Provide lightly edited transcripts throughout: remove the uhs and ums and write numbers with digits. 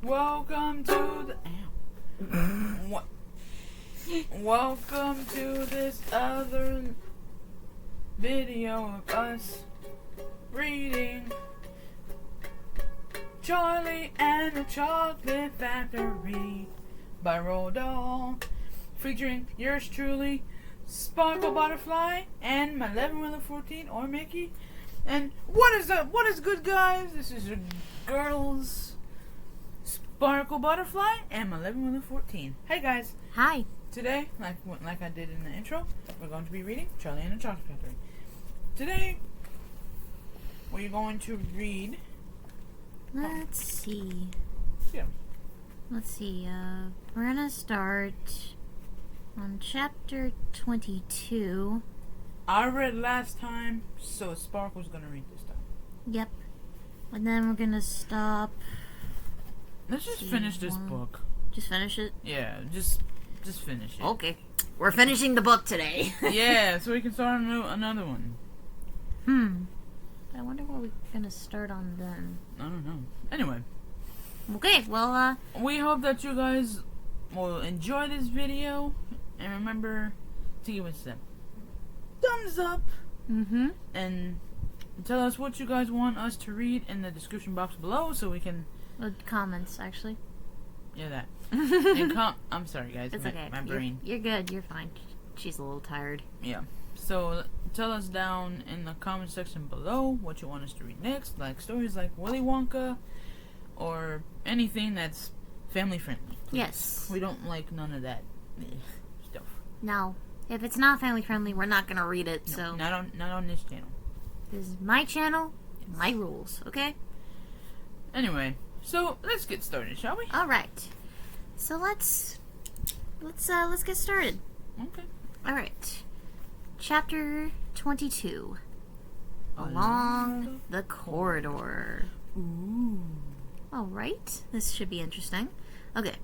Welcome to the... Welcome to this other video of us reading Charlie and the Chocolate Factory by Roald Dahl, featuring yours truly, Sparkle Butterfly, and my 11-14 or Mickey. And what is good, guys? This is your girls, Sparkle Butterfly and my 11-14. Hey guys. Hi. Today, like I did in the intro, we're going to be reading Charlie and the Chocolate Factory. Today, we're going to read... Let's see. Yeah. Let's see. We're gonna start on chapter 22. I read last time, so Sparkle's gonna read this time. Yep. And then we're gonna stop. Let's just finish this book. Just finish it? Yeah, just finish it. Okay. We're finishing the book today. Yeah, so we can start another one. I wonder what we're gonna start on then. I don't know. Anyway. Okay, well, we hope that you guys will enjoy this video. And remember to give us a thumbs up. And tell us what you guys want us to read in the description box below so we can... comments, actually. Yeah, that. And I'm sorry, guys. It's okay. My brain. You're good. You're fine. She's a little tired. Yeah. So tell us down in the comment section below what you want us to read next, like stories like Willy Wonka, or anything that's family friendly. Please. Yes. We don't like none of that stuff. No. If it's not family friendly, we're not gonna read it. No, So not on this channel. This is my channel, my rules. Okay. Anyway, so let's get started, shall we? All right. So let's get started. Okay. All right. Chapter 22. Along the corridor. Ooh. All right. This should be interesting. Okay.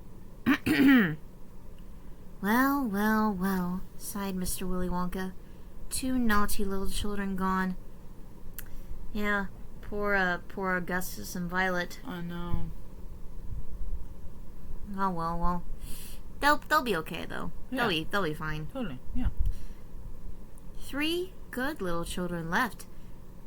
Well, sighed Mr. Willy Wonka. 2 naughty little children gone. Yeah, poor Augustus and Violet. I know. Oh well. They'll be okay though. Yeah. They'll be fine. Totally, yeah. 3 good little children left.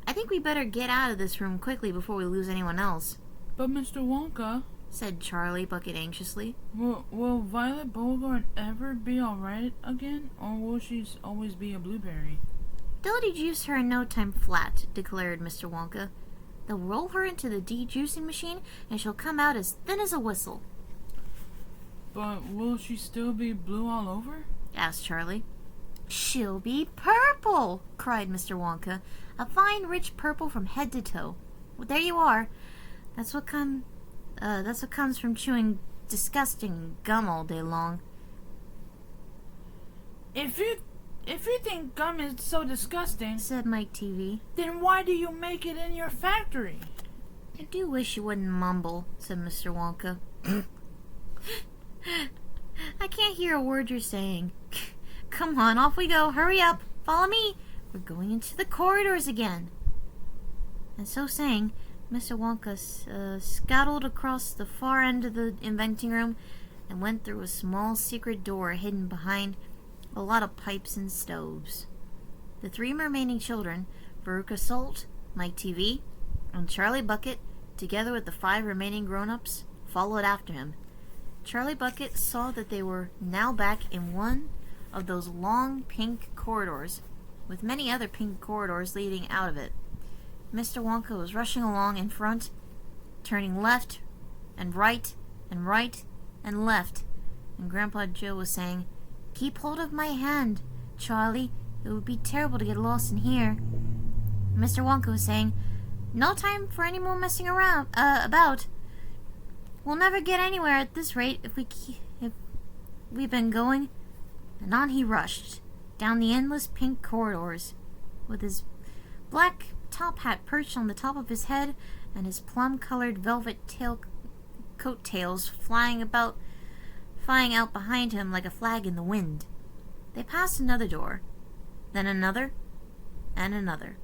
I think we better get out of this room quickly before we lose anyone else, But Mr. Wonka, said Charlie Bucket anxiously. will Violet Beauregard ever be alright again, or will she always be a blueberry? They'll dejuice her in no time flat, declared Mr. Wonka. They'll roll her into the dejuicing machine, and she'll come out as thin as a whistle. But will she still be blue all over? Asked Charlie. She'll be purple, cried Mr. Wonka. A fine, rich purple from head to toe. Well, there you are. That's what comes from chewing disgusting gum all day long. If you think gum is so disgusting, Said Mike TV. then why do you make it in your factory? I do wish you wouldn't mumble, said Mr. Wonka. I can't hear a word you're saying. Come on, off we go. Hurry up. Follow me. We're going into the corridors again. And so saying, Mr. Wonka scuttled across the far end of the inventing room and went through a small secret door hidden behind a lot of pipes and stoves. The 3 remaining children, Veruca Salt, Mike TV, and Charlie Bucket, together with the 5 remaining grown-ups, followed after him. Charlie Bucket saw that they were now back in one of those long pink corridors, with many other pink corridors leading out of it. Mr. Wonka was rushing along in front, turning left and right and right and left, and Grandpa Joe was saying, "Keep hold of my hand, Charlie. It would be terrible to get lost in here." Mr. Wonka was saying, "No time for any more messing around about. We'll never get anywhere at this rate if we've been going." And on he rushed, down the endless pink corridors, with his black top hat perched on the top of his head and his plum-colored velvet coat-tails flying out behind him like a flag in the wind. They passed another door, then another, and another.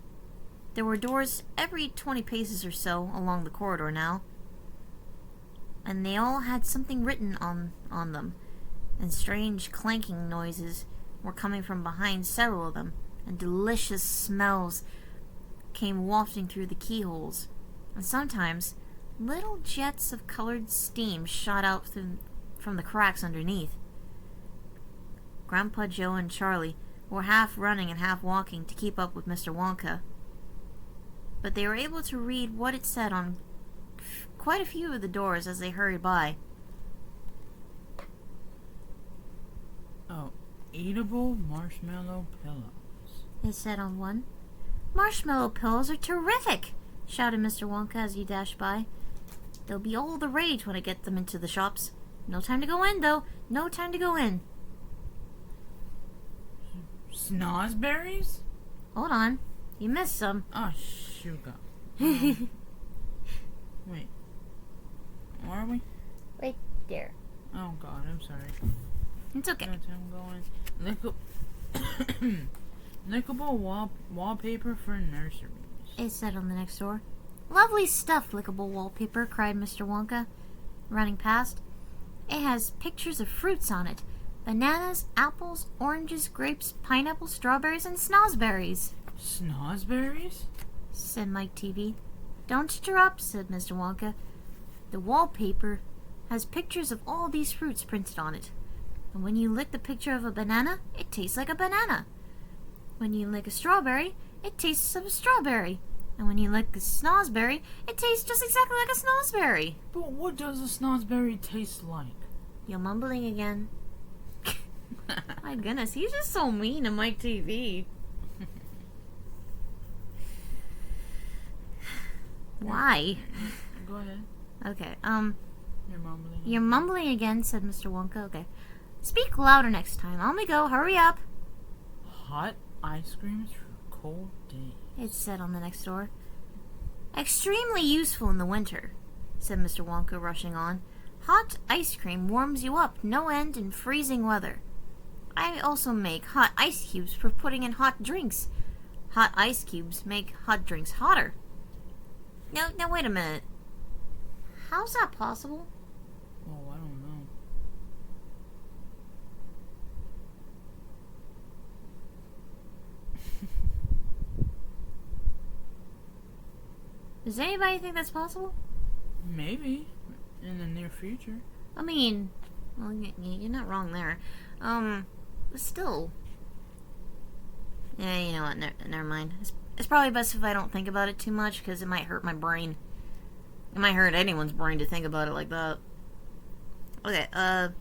There were doors every 20 paces or so along the corridor now. and they all had something written on them, and strange clanking noises were coming from behind several of them, and delicious smells came wafting through the keyholes, and sometimes little jets of colored steam shot out from the cracks underneath. Grandpa Joe and Charlie were half running and half walking to keep up with Mr. Wonka, but they were able to read what it said on quite a few of the doors as they hurried by. Oh, eatable marshmallow pillows. It said on one. "Marshmallow pillows are terrific!" shouted Mr. Wonka as he dashed by. "They'll be all the rage when I get them into the shops. No time to go in, though. No time to go in." Snozberries? Hold on. You missed some. Oh, sugar. Wait. Where are we? Right there. Oh, God, I'm sorry. It's okay. That's how I'm going. Lickable wallpaper for nurseries. It said on the next door. "Lovely stuff, lickable wallpaper," cried Mr. Wonka, running past. "It has pictures of fruits on it. Bananas, apples, oranges, grapes, pineapples, strawberries, and snozberries." Snozberries? Said Mike TV. "Don't interrupt," said Mr. Wonka. "The wallpaper has pictures of all these fruits printed on it. And when you lick the picture of a banana, it tastes like a banana. When you lick a strawberry, it tastes of a strawberry. And when you lick a snozberry, it tastes just exactly like a snozberry." But what does a snozberry taste like? You're mumbling again. My goodness, he's just so mean to Mike TV. Why? Go ahead. Okay, You're mumbling. You're mumbling again, said Mr. Wonka. Okay. "Speak louder next time. On we go. Hurry up." Hot ice creams for cold days. It said on the next door. "Extremely useful in the winter," said Mr. Wonka, rushing on. "Hot ice cream warms you up no end in freezing weather. I also make hot ice cubes for putting in hot drinks. Hot ice cubes make hot drinks hotter." Now wait a minute. How's that possible? Oh, I don't know. Does anybody think that's possible? Maybe. In the near future. I mean, well, you're not wrong there. But still. Yeah, you know what? Never mind. It's probably best if I don't think about it too much, because it might hurt my brain. It might hurt anyone's brain to think about it like that. Okay,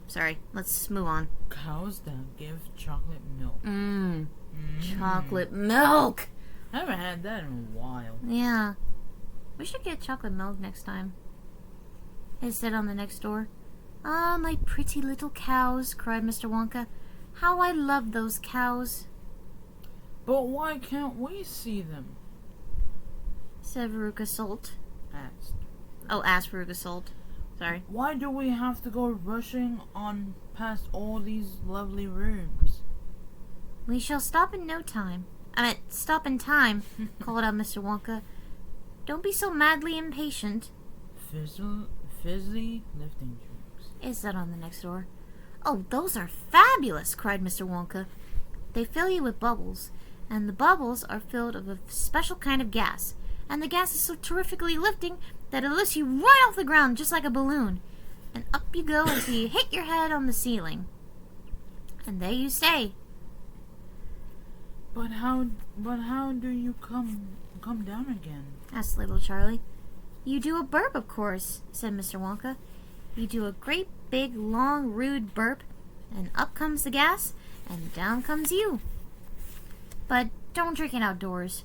sorry. Let's move on. Cows that give chocolate milk. Chocolate milk! I haven't had that in a while. Yeah. We should get chocolate milk next time. It said on the next door. "Ah, my pretty little cows," cried Mr. Wonka. "How I love those cows," But why can't we see them? said Veruca Salt. Asked. Asked Veruca Salt. Sorry. Why do we have to go rushing on past all these lovely rooms? "We shall stop in no time. Stop in time," called out Mr. Wonka. "Don't be so madly impatient," Fizzy lifting drinks. it said on the next door. "Oh, those are fabulous," cried Mr. Wonka. "They fill you with bubbles, and the bubbles are filled with a special kind of gas, and the gas is so terrifically lifting that it lifts you right off the ground just like a balloon, and up you go until you hit your head on the ceiling. And there you stay." But how do you come down again? asked little Charlie. "You do a burp, of course," said Mr. Wonka. "You do a great big, long, rude burp, and up comes the gas, and down comes you. But don't drink it outdoors.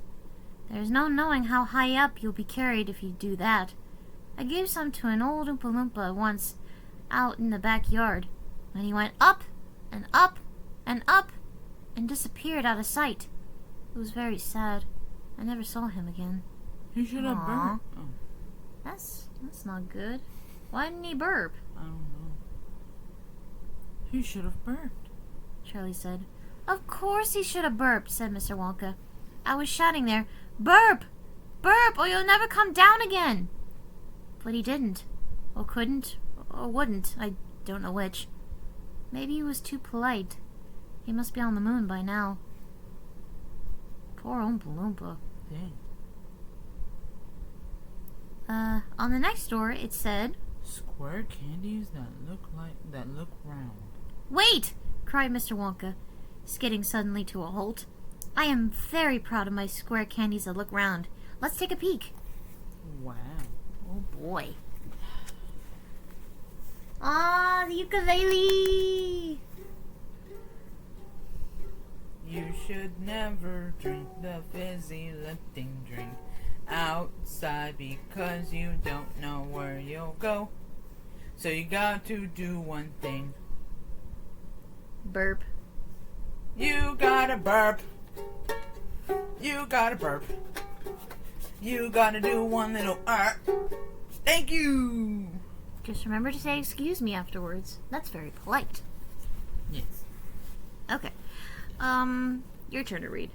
There's no knowing how high up you'll be carried if you do that. I gave some to an old Oompa Loompa once out in the backyard, and he went up and up and up and disappeared out of sight. It was very sad. I never saw him again." He should have Aw. burped. Oh, That's not good. Why didn't he burp? I don't know. He should have burped. Charlie said. "Of course he should have burped," said Mr. Wonka. "I was shouting there, 'Burp! Burp, or you'll never come down again!' But he didn't, or couldn't, Or wouldn't. I don't know which. Maybe he was too polite. He must be on the moon by now. Poor Oompa Loompa. Dang. On the next door, it said... Square candies that look round. Wait! Cried Mr. Wonka, skidding suddenly to a halt. I am very proud of my square candies that look round. Let's take a peek. Wow. Oh boy. Ah, the ukulele! You should never drink the fizzy lifting drink outside because you don't know where you'll go. So you got to do one thing. Burp. You gotta burp. You gotta burp. You gotta do one little Thank you. Just remember to say excuse me afterwards. That's very polite. Yes. Okay. Your turn to read.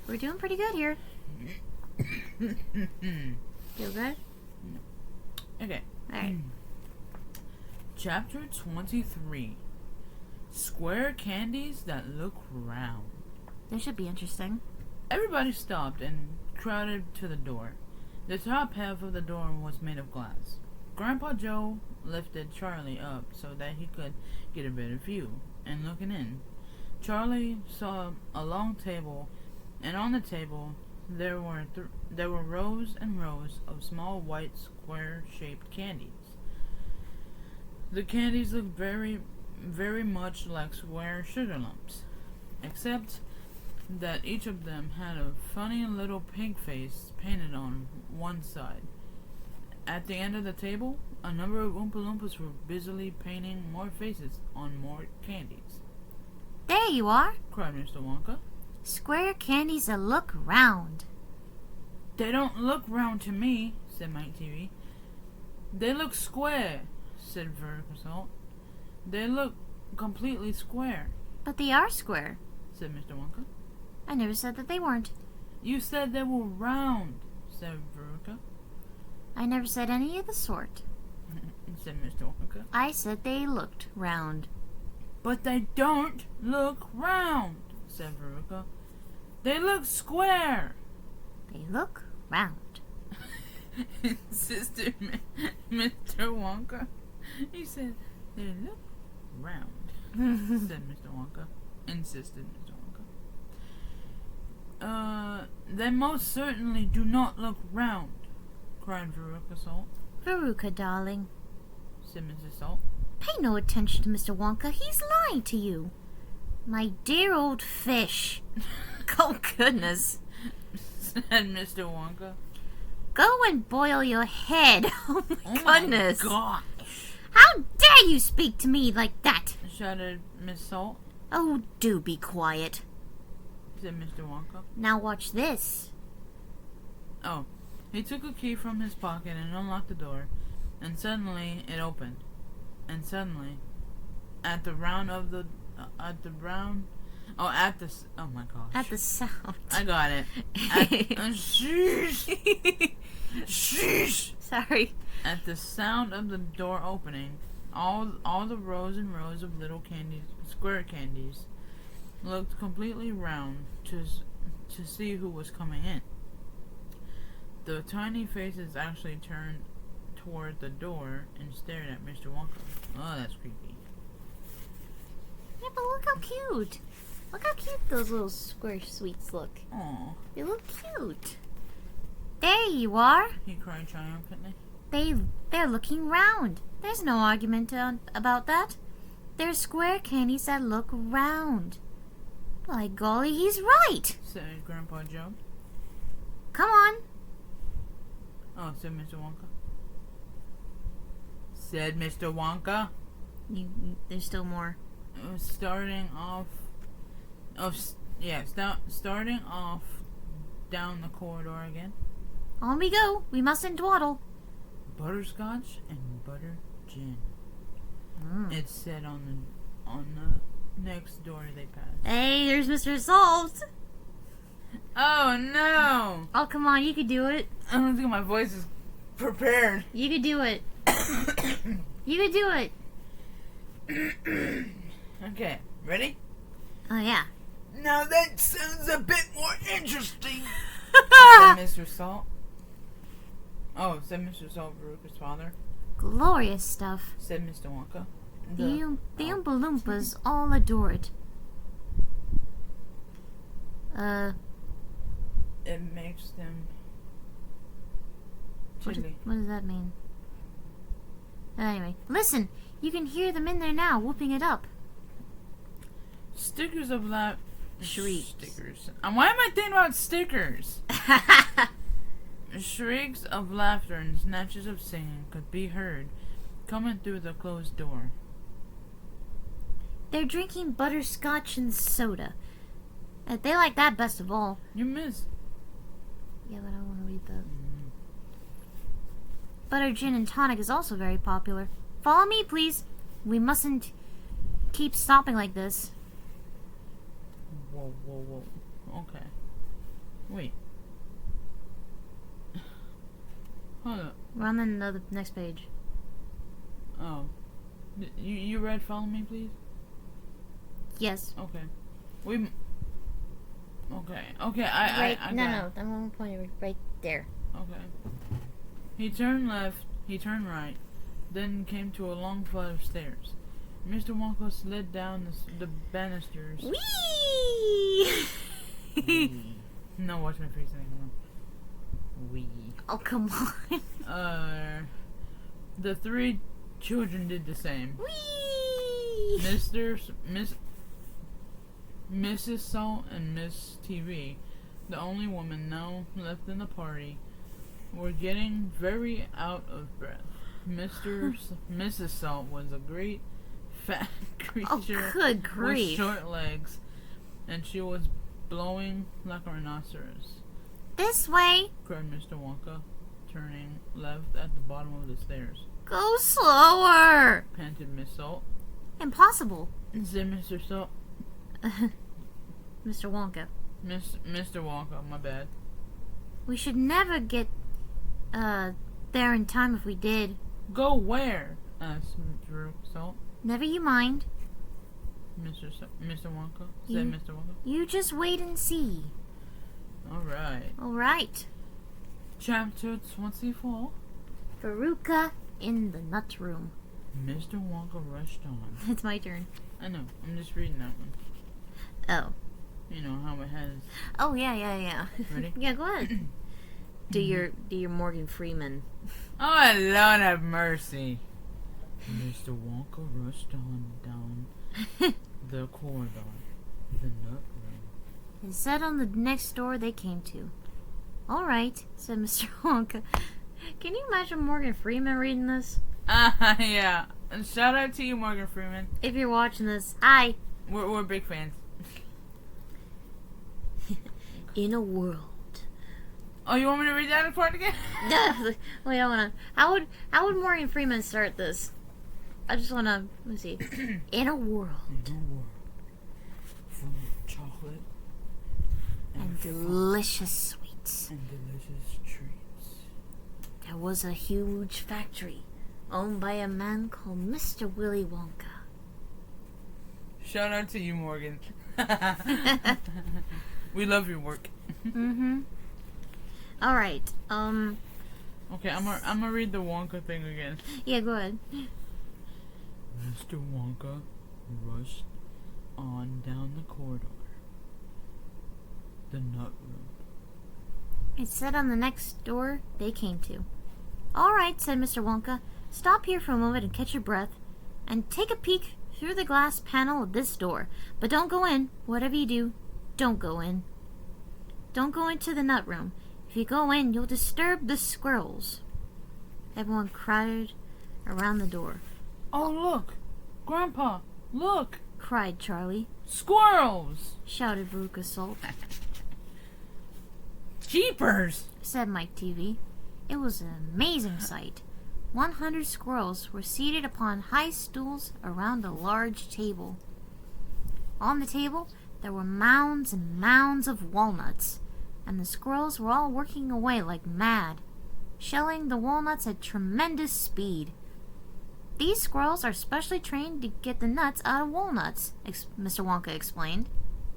We're doing pretty good here. Feel good? Okay. Alright. Chapter 23. Square candies that look round. This should be interesting. Everybody stopped and crowded to the door. The top half of the door was made of glass. Grandpa Joe lifted Charlie up so that he could get a better view, and looking in, Charlie saw a long table, and on the table there were rows and rows of small white square-shaped candies. The candies looked very, very much like square sugar lumps, except that each of them had a funny little pink face painted on one side. At the end of the table, a number of Oompa Loompas were busily painting more faces on more candies. There you are. Cried Mr. Wonka. Square candies that look round. They don't look round to me, said Mike TV. They look square, said Vertical Salt. They look completely square, But they are square. said Mr. Wonka. I never said that they weren't. You said they were round, said Veruca. I never said any of the sort. said Mr. Wonka. I said they looked round. But they don't look round, said Veruca. They look square. They look round. Insisted Mr. Wonka. He said, they look round, said Mr. Wonka. Insisted Mr. Wonka. They most certainly do not look round, cried Veruca Salt. Veruca, darling. Said Mrs. Salt. Pay no attention to Mr. Wonka. He's lying to you. My dear old fish. Oh, goodness. Said Mr. Wonka. Go and boil your head. Oh, my goodness. My gosh. How dare you speak to me like that? Shouted Miss Salt. Oh, do be quiet. Said Mr. Wonka. Now watch this. Oh, he took a key from his pocket and unlocked the door, and suddenly it opened. And suddenly, at the sound. I got it. Sheesh. Sheesh. Sorry. At the sound of the door opening, all the rows and rows of little candies, square candies, looked completely round to see who was coming in. The tiny faces actually turned toward the door and stared at Mr. Wonka. Oh, that's creepy. Yeah, but look how cute. Look how cute those little square sweets look. Aw. They look cute. There you are. He cried triumphantly. They're looking round. There's no argument about that. They're square candies that look round. By golly, he's right. Said Grandpa Joe. Come on. Oh, said Mr. Wonka. Said Mr. Wonka. There's still more. Starting off down the corridor again. On we go. We mustn't dawdle. Butterscotch and butter gin. It said on the next door they passed. Hey, there's Mr. Salt. Oh no! Oh, come on, you could do it. I don't think my voice is prepared. You could do it. You could do it. Okay, ready? Oh, yeah. Now that sounds a bit more interesting. Said Mr. Salt. Oh, said Mr. Salt, Veruca's father. Glorious stuff. Said Mr. Wonka. The Oompa Loompas all adore it. It makes them chilly. What does that mean? Anyway, listen. You can hear them in there now, whooping it up. Stickers of laughter. Shrieks. Stickers. And why am I thinking about stickers? Shrieks of laughter and snatches of singing could be heard coming through the closed door. They're drinking butterscotch and soda. They like that best of all. You miss. Yeah, but I don't want to read that. Butter gin and tonic is also very popular. Follow me, please. We mustn't keep stopping like this. Whoa, whoa, whoa. Okay. Wait. Hold up. We're on the next page. Oh. You read Follow Me, please? Yes. Okay. Okay. Okay, Right. I No, got no. I'm going to point it right there. Okay. He turned left, he turned right, then came to a long flight of stairs. Mr. Wonka slid down the banisters. Whee! No, watch my face anymore. Wee. Oh, come on. The three children did the same. Whee! Mrs. Salt and Miss TV, the only women now left in the party, were getting very out of breath. Mrs. Salt was a great fat creature good with grief. short legs, and she was blowing like a rhinoceros. This way. Cried Mr. Wonka, turning left at the bottom of the stairs. Go slower. Panted Miss Salt. Impossible. Said Mr. Salt. Mr. Wonka. Mr. Wonka, my bad. We should never get there in time if we did. Go where? Asked Mr. Salt. Never you mind. Mr. Wonka? Said You- Mr. Wonka. You just wait and see. Alright. Alright. Chapter 24. Veruca in the nut room. Mr. Wonka rushed on. It's my turn. I know, I'm just reading that one. Oh. You know how it has. Oh, yeah. Ready? Yeah, go ahead. Do your Morgan Freeman. Oh, Lord have mercy. Mr. Wonka rushed on down the corridor, the nut room. And said on the next door they came to. Alright, said Mr. Wonka. Can you imagine Morgan Freeman reading this? Yeah. And shout out to you, Morgan Freeman. If you're watching this, hi. We're big fans. In a world. Oh, you want me to read that part again? Wait, I wanna. How would Morgan Freeman start this? I just wanna. Let's see. In a world. In a world full of chocolate And delicious sweets. and delicious treats. There was a huge factory owned by a man called Mr. Willy Wonka. Shout out to you, Morgan. We love your work. Mm-hmm. Alright, Okay, I'm gonna read the Wonka thing again. yeah, go ahead. Mr. Wonka rushed on down the corridor. The nut room. It said on the next door they came to. Alright, said Mr. Wonka. Stop here for a moment and catch your breath. And take a peek through the glass panel of this door. But don't go in. Whatever you do, don't go in. Don't go into the nut room. If you go in, you'll disturb the squirrels. Everyone crowded around the door. Oh, look! Grandpa, look! Cried Charlie. Squirrels! Shouted Veruca Salt. Jeepers! Said Mike TV. It was an amazing sight. 100 squirrels were seated upon high stools around a large table. On the table, there were mounds and mounds of walnuts, and the squirrels were all working away like mad. shelling the walnuts at tremendous speed. These squirrels are specially trained to get the nuts out of walnuts, Mr. Wonka explained.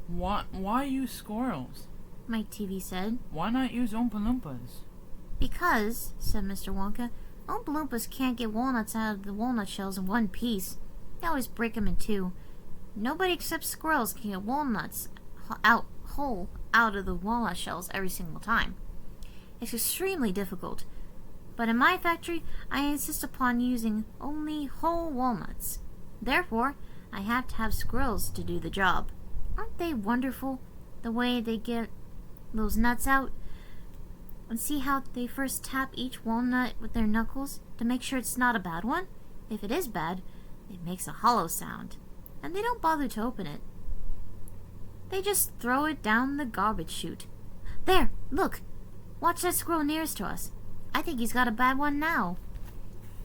Why use squirrels? Mike TV said. Why not use Oompa Loompas? Because, said Mr. Wonka, Oompa Loompas can't get walnuts out of the walnut shells in one piece. They always break them in two. Nobody except squirrels can get walnuts whole out of the walnut shells every single time. It's extremely difficult. But in my factory, I insist upon using only whole walnuts. Therefore, I have to have squirrels to do the job. Aren't they wonderful, the way they get those nuts out? And see how they first tap each walnut with their knuckles to make sure it's not a bad one? If it is bad, it makes a hollow sound. And they don't bother to open it. They just throw it down the garbage chute. There, look! Watch that squirrel nearest to us. I think he's got a bad one now.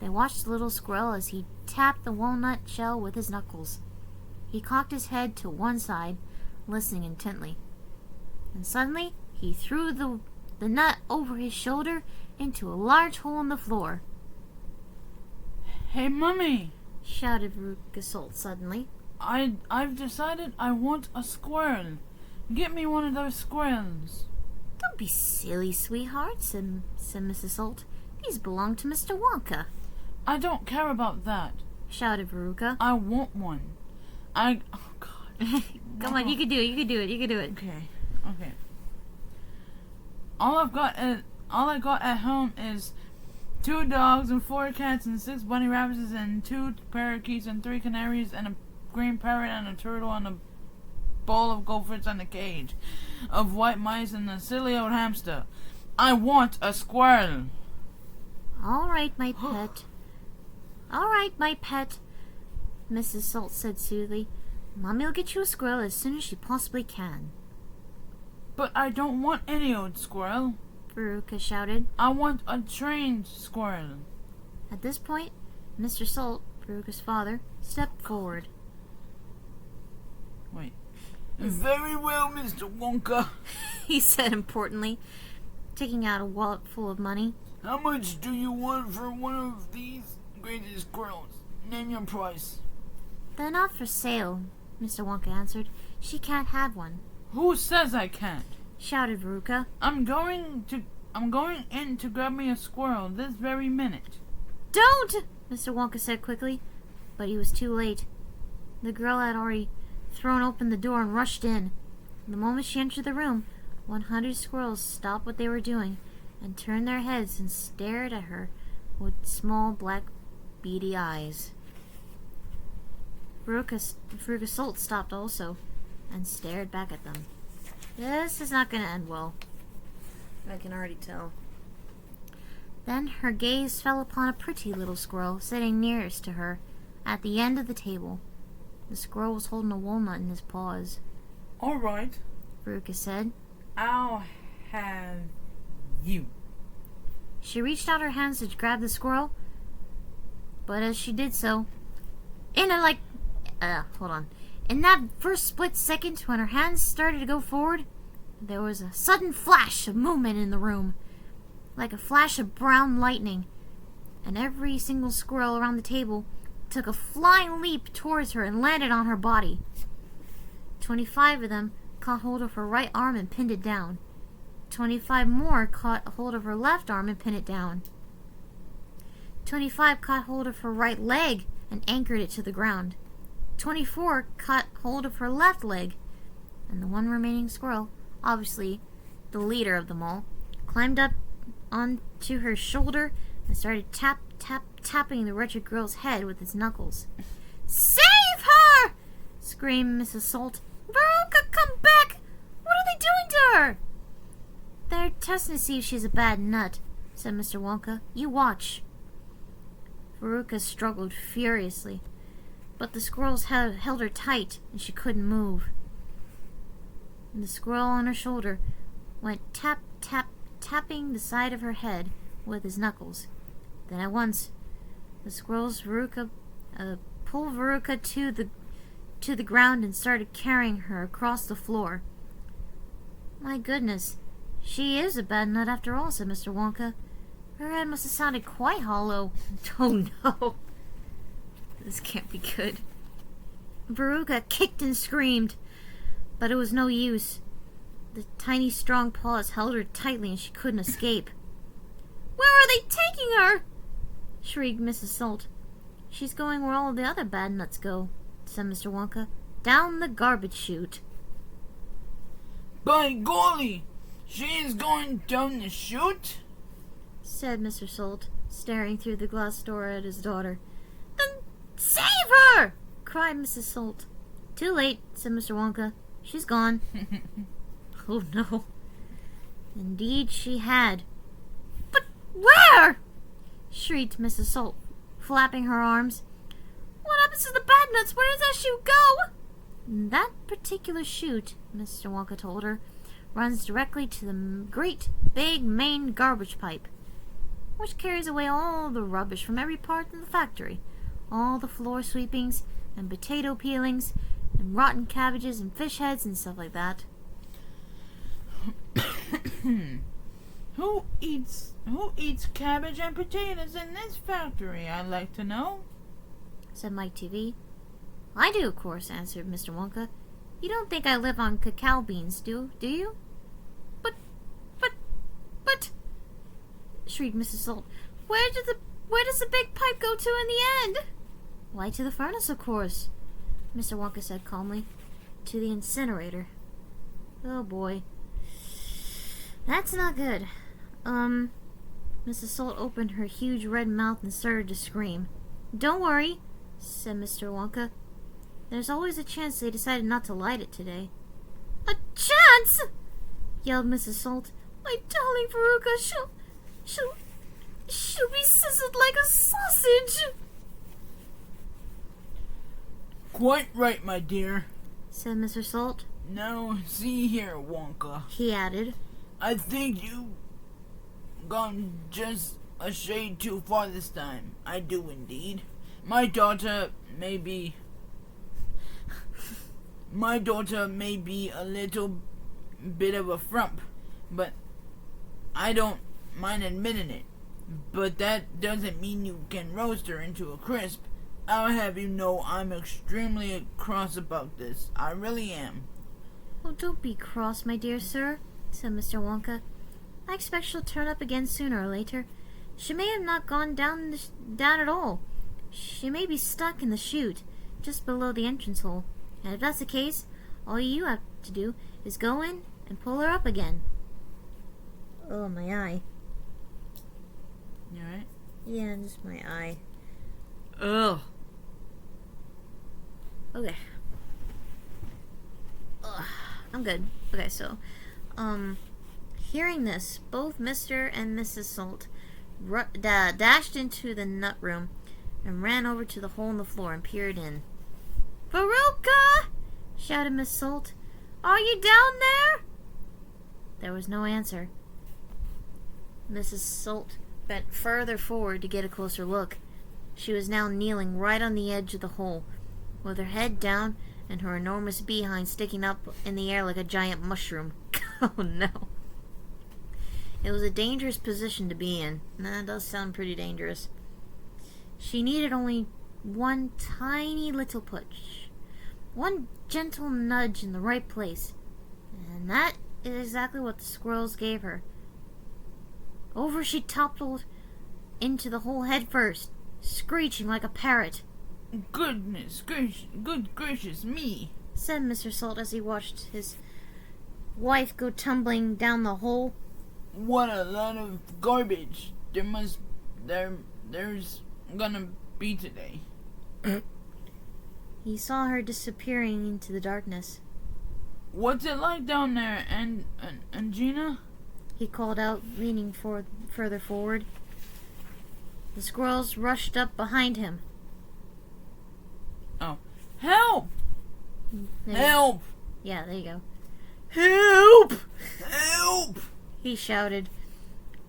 They watched the little squirrel as he tapped the walnut shell with his knuckles. He cocked his head to one side, listening intently. And suddenly, he threw the nut over his shoulder into a large hole in the floor. Hey, Mummy! Shouted Veruca Salt suddenly. I've decided I want a squirrel. Get me one of those squirrels. Don't be silly, sweetheart, said Mrs. Salt. These belong to Mr. Wonka. I don't care about that, shouted Veruca. I want one. Oh, God. Come on, you can do it. Okay. All I got at home is 2 dogs and 4 cats and 6 bunny rabbits and 2 parakeets and 3 canaries and a green parrot and a turtle and a bowl of goldfish and a cage of white mice and a silly old hamster. I want a squirrel. All right, my pet. Mrs. Salt said soothingly. Mommy'll get you a squirrel as soon as she possibly can. But I don't want any old squirrel, Veruca shouted. I want a trained squirrel. At this point, Mr. Salt, Veruca's father, stepped forward. Wait. Very well, Mr. Wonka, he said importantly, taking out a wallet full of money. How much do you want for one of these greatest squirrels? Name your price. They're not for sale, Mr. Wonka answered. She can't have one. Who says I can't? Shouted Veruca. I'm going in to grab me a squirrel this very minute. Don't! Mr. Wonka said quickly, but he was too late. The girl had already thrown open the door and rushed in. The moment she entered the room, 100 squirrels stopped what they were doing and turned their heads and stared at her with small black beady eyes. Veruca Salt stopped also and stared back at them. This is not going to end well. I can already tell. Then her gaze fell upon a pretty little squirrel sitting nearest to her at the end of the table. The squirrel was holding a walnut in his paws. All right, Veruca said. I'll have you. She reached out her hands to grab the squirrel, but as she did so, in that first split second when her hands started to go forward, there was a sudden flash of movement in the room, like a flash of brown lightning, and every single squirrel around the table took a flying leap towards her and landed on her body. 25 of them caught hold of her right arm and pinned it down. 25 more caught hold of her left arm and pinned it down. 25 caught hold of her right leg and anchored it to the ground. 24 caught hold of her left leg, and the one remaining squirrel, obviously the leader of them all, climbed up onto her shoulder and started tapping the wretched girl's head with his knuckles. Save her! Screamed Mrs. Salt. Veruca, come back! What are they doing to her? They're testing to see if she's a bad nut, said Mr. Wonka. You watch. Veruca struggled furiously, but the squirrels held her tight and she couldn't move. And the squirrel on her shoulder went tap, tap, tapping the side of her head with his knuckles. Then at once, the squirrels pulled Veruca to the ground and started carrying her across the floor. My goodness, she is a bad nut after all, said Mr. Wonka. Her head must have sounded quite hollow. Oh no. This can't be good. Veruca kicked and screamed, but it was no use. The tiny strong paws held her tightly and she couldn't escape. "Where are they taking her?" shrieked Mrs. Salt. "She's going where all the other bad nuts go," said Mr. Wonka. "Down the garbage chute." "By golly, she is going down the chute?" said Mr. Salt, staring through the glass door at his daughter. "Then save her!" cried Mrs. Salt. "Too late," said Mr. Wonka. "She's gone." Oh no. Indeed she had. "But where?" shrieked Mrs. Salt, flapping her arms. "What happens to the bad nuts? Where does that chute go?" "That particular chute," Mr. Wonka told her, "runs directly to the great big main garbage pipe, which carries away all the rubbish from every part of the factory. All the floor sweepings and potato peelings and rotten cabbages and fish heads and stuff like that." Who eats cabbage and potatoes in this factory, I'd like to know?" said Mike TV. "I do, of course," answered Mr. Wonka. "You don't think I live on cacao beans, do you?" But, shrieked Mrs. Salt. Where does the big pipe go to in the end?" "Why, to the furnace, of course," Mr. Wonka said calmly. "To the incinerator." Oh boy. That's not good. Mrs. Salt opened her huge red mouth and started to scream. "Don't worry," said Mr. Wonka. "There's always a chance they decided not to light it today." "A chance!" yelled Mrs. Salt. "My darling Veruca, she'll be sizzled like a sausage." "Quite right, my dear," said Mr. Salt. "Now, see here, Wonka. He added, I think you've gone just a shade too far this time. I do indeed. My daughter may be a little bit of a frump, but I don't mind admitting it. But that doesn't mean you can roast her into a crisp. I'll have you know I'm extremely cross about this. I really am." "Oh, don't be cross, my dear sir," said Mr. Wonka. "I expect she'll turn up again sooner or later. She may have not gone down at all. She may be stuck in the chute, just below the entrance hole. And if that's the case, all you have to do is go in and pull her up again." Oh, my eye. You alright? Yeah, just my eye. Ugh. Okay. Ugh, I'm good. Okay, so, hearing this, both Mr. and Mrs. Salt dashed into the nut room and ran over to the hole in the floor and peered in. "Veruca!" shouted Miss Salt. "Are you down there?" There was no answer. Mrs. Salt bent further forward to get a closer look. She was now kneeling right on the edge of the hole, with her head down and her enormous behind sticking up in the air like a giant mushroom. Oh no. It was a dangerous position to be in. That does sound pretty dangerous. She needed only one tiny little push. One gentle nudge in the right place. And that is exactly what the squirrels gave her. Over she toppled into the hole head first, screeching like a parrot. Good gracious me," said Mr. Salt as he watched his wife go tumbling down the hole. "What a lot of garbage there's gonna be today." He saw her disappearing into the darkness. "What's it like down there, and Gina?" He called out, leaning further forward. The squirrels rushed up behind him. "Oh, help! Help! Yeah, there you go. Help! Help!" He shouted,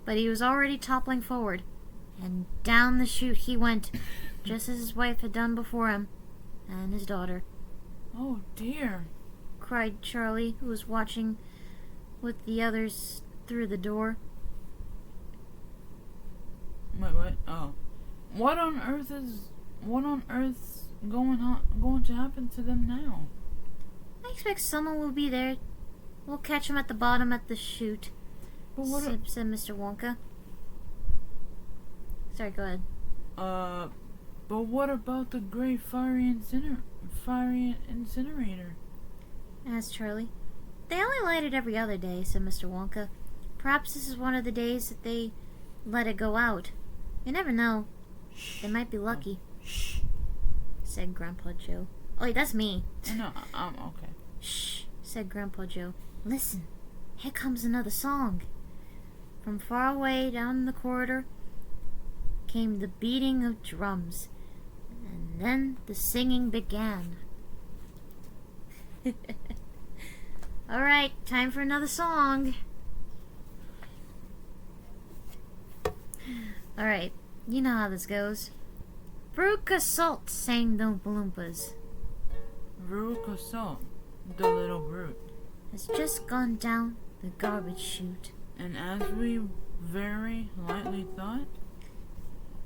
but he was already toppling forward, and down the chute he went, just as his wife had done before him, and his daughter. "Oh dear," cried Charlie, who was watching with the others through the door. Wait, what? Oh. What on earth's going to happen to them now? I expect someone will be there. We'll catch them at the bottom at the chute, But what? said Mr. Wonka. Sorry, go ahead. But what about the great fiery incinerator? Asked Charlie. They only light it every other day, said Mr. Wonka. Perhaps this is one of the days that they let it go out. You never know. Shh. They might be lucky, Shh. said Grandpa Joe. Oh, wait, that's me. No, I'm okay. Shh, said Grandpa Joe. Listen, here comes another song. From far away down the corridor came the beating of drums, and then the singing began. Alright, time for another song. Alright, you know how this goes. Veruca Salt sang the Oompa Loompas. Veruca Salt, the little brute. Has just gone down the garbage chute. And as we very lightly thought,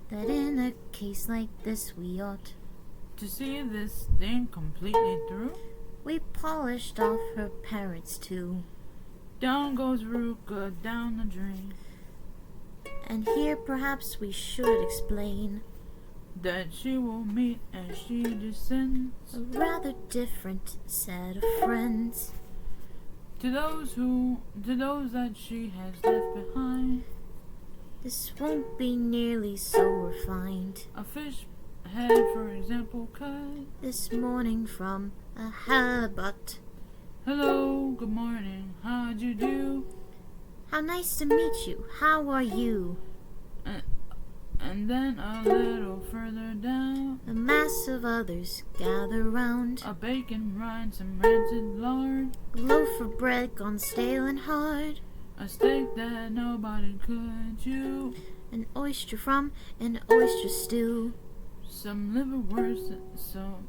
That in a case like this we ought to see this thing completely through, we polished off her parrots too. down goes Veruca down the drain. And here perhaps we should explain That she will meet as she descends. a rather different set of friends. To those that she has left behind, This won't be nearly so refined. a fish head, for example, cut. This morning from a halibut. Hello, good morning, how'd you do? How nice to meet you. How are you? And then a little further down, A mass of others gather round. a bacon rind, some rancid lard, A loaf of bread gone stale and hard. a steak that nobody could chew, An oyster from an oyster stew. some liverwurst so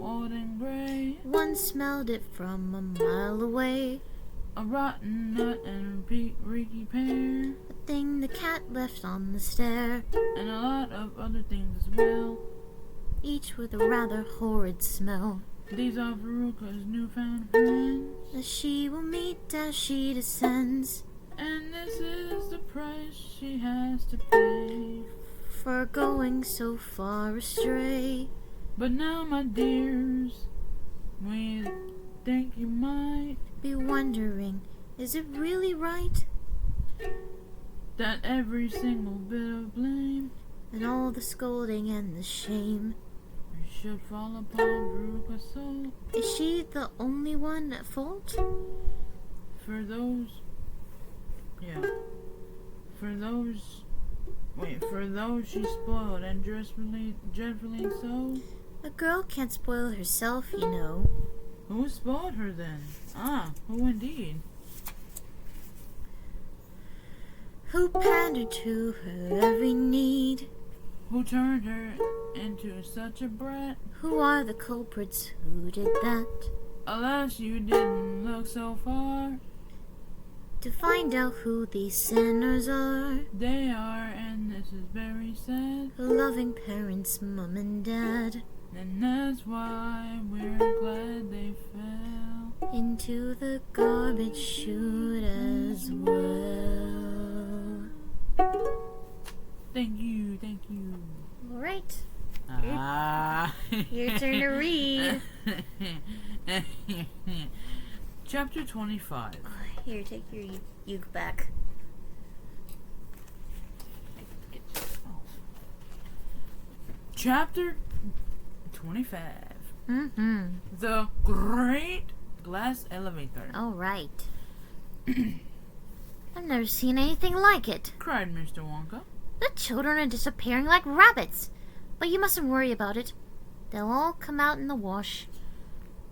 old and gray, One smelled it from a mile away. a rotten nut and reeky pear, A thing the cat left on the stair. and a lot of other things as well. Each with a rather horrid smell. These are Veruca's newfound friends, That she will meet as she descends. and this is the price she has to pay. For going so far astray. But now, my dears, we think you might Be wondering, is it really right? that every single bit of blame And all the scolding and the shame. should fall upon Veruca Salt. Is she the only one at fault? For those she spoiled, and dreadfully so. A girl can't spoil herself, you know. Who spoiled her then? Who indeed? Who pandered to her every need? Who turned her into such a brat? Who are the culprits who did that? Alas, you didn't look so far. To find out who these sinners are. They are, and this is very sad. Her loving parents, mum and dad. And that's why we're glad they fell Into the garbage chute as well. Thank you. Alright, Ah. your turn to read. Chapter 25. Here, take your uke back. Chapter 25. Mm-hmm. The Great Glass Elevator. Alright. I've never seen anything like it. Cried Mr. Wonka. The children are disappearing like rabbits. But you mustn't worry about it. They'll all come out in the wash.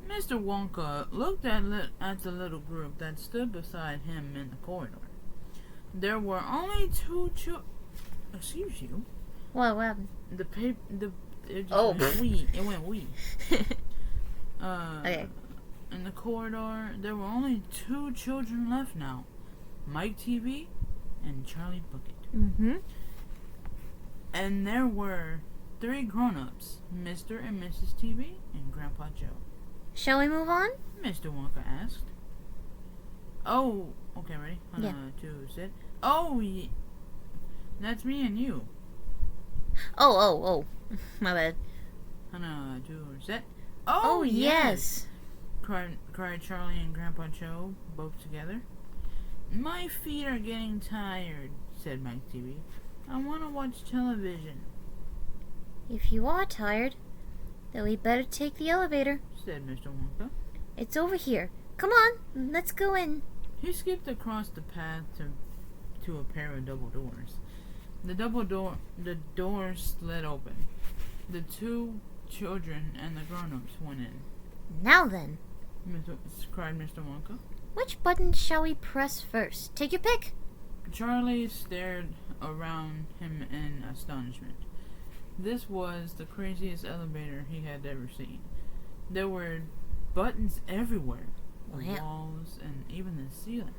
Mr. Wonka looked at the little group that stood beside him in the corridor. There were only two Excuse you. What happened? It just Oh. went wee. It went wee. Okay. In the corridor, there were only two children left now. Mike TV and Charlie Bucket. Mm-hmm. And there were 3 grown-ups, Mr. and Mrs. TV and Grandpa Joe. Shall we move on? Mr. Wonka asked. Oh, okay, ready? Yeah. 2, sit. Oh, that's me and you. Oh. My bad. 2, sit. Oh, yes. Cried Charlie and Grandpa Joe, both together. My feet are getting tired, said Mike TV. I want to watch television, If you are tired, then we better take the elevator. said Mr. Wonka. It's over here. Come on, let's go in. He skipped across the path to a pair of double doors. The doors slid open. The 2 children and the grown-ups went in. Now then, Cried Mr. Wonka. which button shall we press first? Take your pick. Charlie stared around him in astonishment. This was the craziest elevator he had ever seen. There were buttons everywhere. The Wow. walls and even the ceiling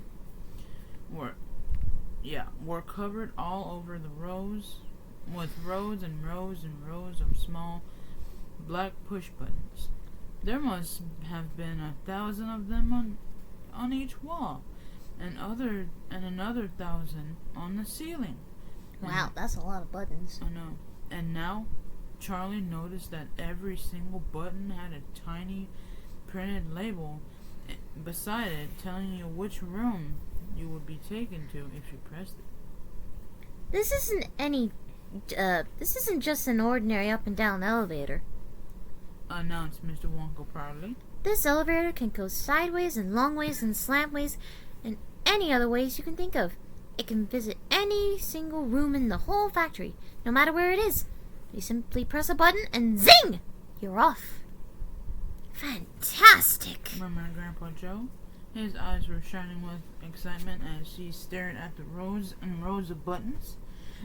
were covered all over with rows and rows and rows of small black push buttons. There must have been 1,000 of them on each wall, and another 1,000 on the ceiling. Wow, that's a lot of buttons. I know. And now, Charlie noticed that every single button had a tiny printed label beside it telling you which room you would be taken to if you pressed it. This isn't just an ordinary up and down elevator. Announced Mr. Wonka proudly. This elevator can go sideways and long ways and slant ways and any other ways you can think of. It can visit any single room in the whole factory, no matter where it is. You simply press a button and zing! You're off. Fantastic! Murmured Grandpa Joe. His eyes were shining with excitement as he stared at the rows and rows of buttons.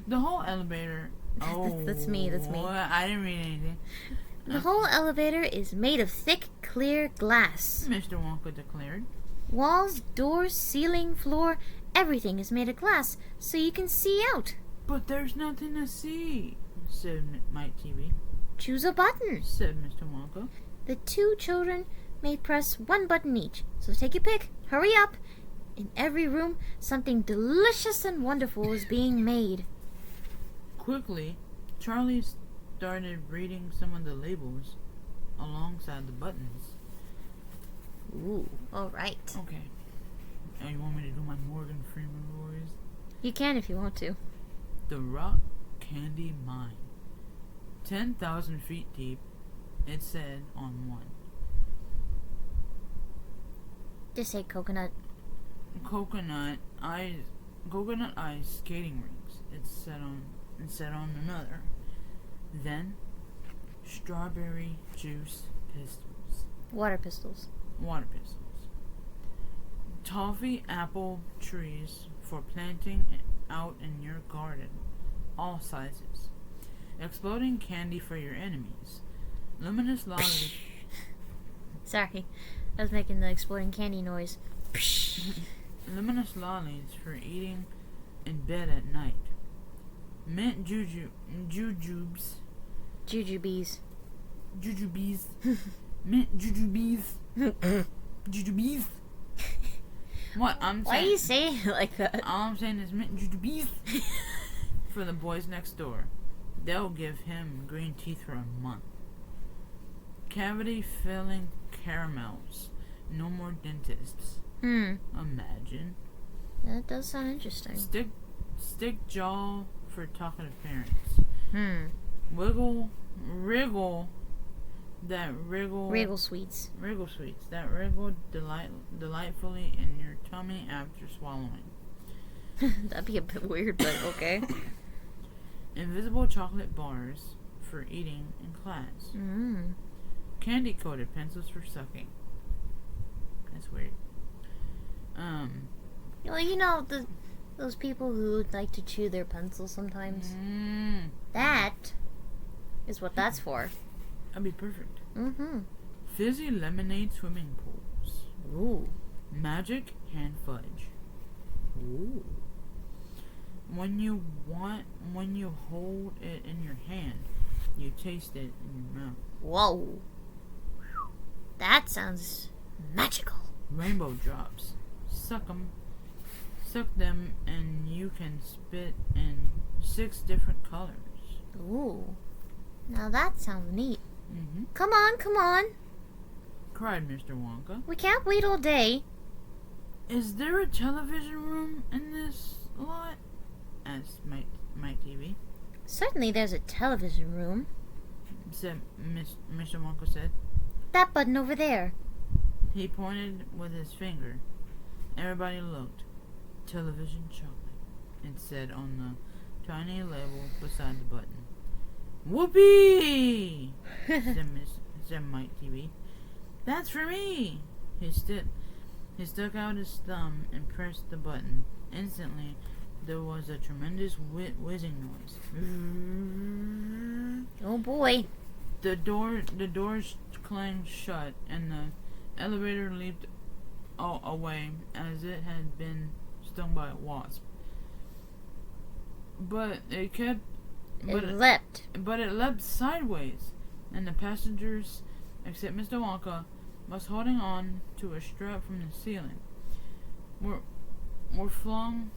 The whole elevator... Oh, That's me. I didn't read anything. The whole elevator is made of thick, clear glass. Mr. Wonka declared. Walls, doors, ceiling, floor, everything is made of glass, so you can see out. But there's nothing to see, said Mike TV. Choose a button. Said Mr. Wonka. The 2 children may press 1 button each, so take your pick. Hurry up. In every room, something delicious and wonderful is being made. Quickly, Charlie started reading some of the labels alongside the buttons. Ooh, alright. Okay. Now you want me to do my Morgan Freeman voice? You can if you want to. The Rock Candy Mine. 10,000 feet deep, it said on one. Just say coconut. Coconut ice skating rinks, it said on another. Then, strawberry juice pistols. Water pistols. Water pistols. Toffee apple trees for planting out in your garden. All sizes. Exploding candy for your enemies. Luminous lollies. Sorry, I was making the exploding candy noise. Luminous lollies for eating in bed at night. Mint jujubes. Jujubes. Jujubes. Mint jujubes. Jujubes. What? Why are you saying it like that? All I'm saying is mint jujubes for the boys next door. They'll give him green teeth for a month. Cavity filling caramels. No more dentists. Imagine. That does sound interesting. Stick jaw for talkative parents. Wriggle sweets. Wriggle sweets that wriggle delightfully in your tummy after swallowing. That'd be a bit weird, but okay. Invisible chocolate bars for eating in class. Candy coated pencils for sucking. That's weird. Well, you know, those people who like to chew their pencils sometimes. That is what that's for. That'd be perfect. Fizzy lemonade swimming pools. Ooh. Magic hand fudge. Ooh. when you hold it in your hand, you taste it in your mouth. Whoa. That sounds magical. Rainbow drops. Suck them, and you can spit in 6 different colors. Ooh. Now that sounds neat. Mm-hmm. Come on. Cried Mr. Wonka. We can't wait all day. Is there a television room in this lot? Asked Mike TV. Certainly there's a television room. Said Mr. Wonka said. That button over there. He pointed with his finger. Everybody looked. Television chocolate, it said on the tiny label beside the button. Whoopee! said Mike TV. That's for me! He stuck out his thumb and pressed the button. Instantly, there was a tremendous whizzing noise. Oh boy. The doors clanged shut, and the elevator leaped away as it had been stung by a wasp. But it leapt sideways, and the passengers, except Mr. Wonka, was holding on to a strap from the ceiling, were flung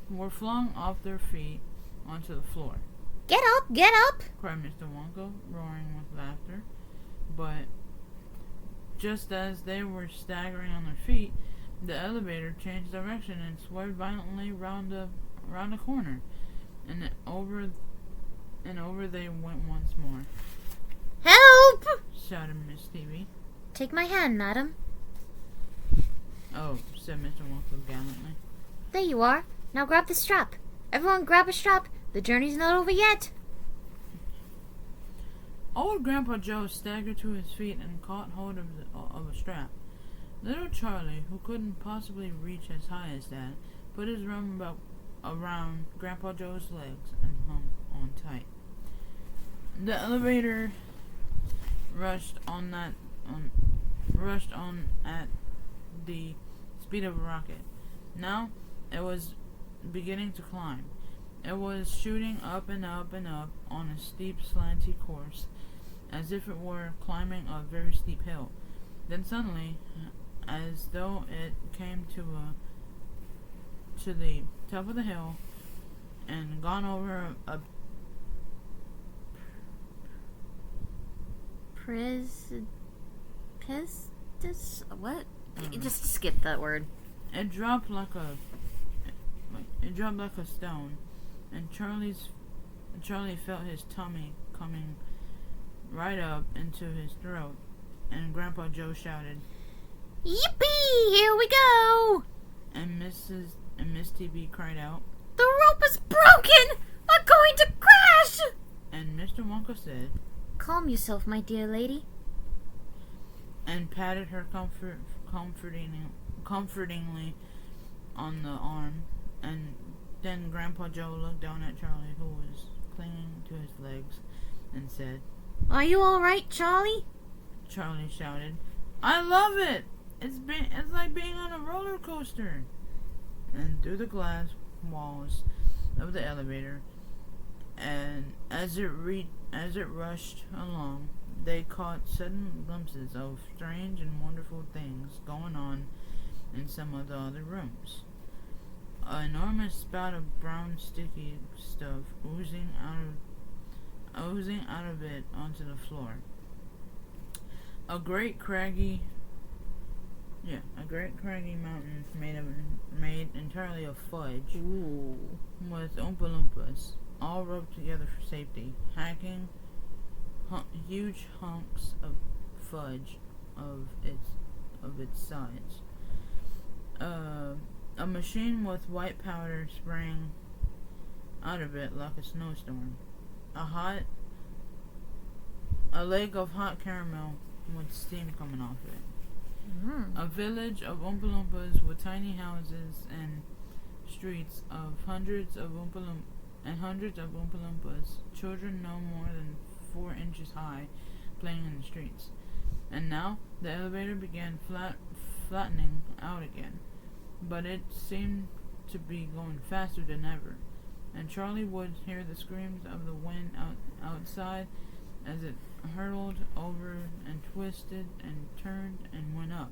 off their feet onto the floor. Get up! Cried Mr. Wonka, roaring with laughter. But just as they were staggering on their feet, the elevator changed direction and swerved violently round a corner, and over they went once more. Help! Shouted Miss TV. Take my hand, madam. Oh, said Mr. Wonka gallantly. There you are. Now grab the strap. Everyone grab a strap. The journey's not over yet. Old Grandpa Joe staggered to his feet and caught hold of a strap. Little Charlie, who couldn't possibly reach as high as that, put his arm around Grandpa Joe's legs and hung on tight. The elevator rushed on at the speed of a rocket. Now it was beginning to climb. It was shooting up and up and up on a steep, slanty course, as if it were climbing a very steep hill. Then suddenly, as though it came to the top of the hill and gone over a what? Just skip that word. It dropped like a stone, and Charlie felt his tummy coming right up into his throat, and Grandpa Joe shouted, "Yippee! Here we go!" And Miss TV cried out, "The rope is broken! I'm going to crash!" And Mr. Wonka said, "Calm yourself, my dear lady," and patted her comfortingly on the arm. And then Grandpa Joe looked down at Charlie, who was clinging to his legs, and said, "Are you all right, Charlie?" Charlie shouted, "I love it! It's like being on a roller coaster." And through the glass walls of the elevator, and as it rushed along, they caught sudden glimpses of strange and wonderful things going on in some of the other rooms. An enormous spout of brown sticky stuff oozing out of it onto the floor. A great craggy mountain made entirely of fudge. Ooh. With Oompa Loompas, all roped together for safety, hacking huge hunks of fudge of its sides. A machine with white powder sprang out of it like a snowstorm. A lake of hot caramel with steam coming off it. A village of Oompa Loompas with tiny houses and streets of hundreds of Oompa Loompas, children no more than 4 inches high, playing in the streets. And now the elevator began flattening out again, but it seemed to be going faster than ever, and Charlie would hear the screams of the wind outside as it hurtled over and twisted and turned and went up.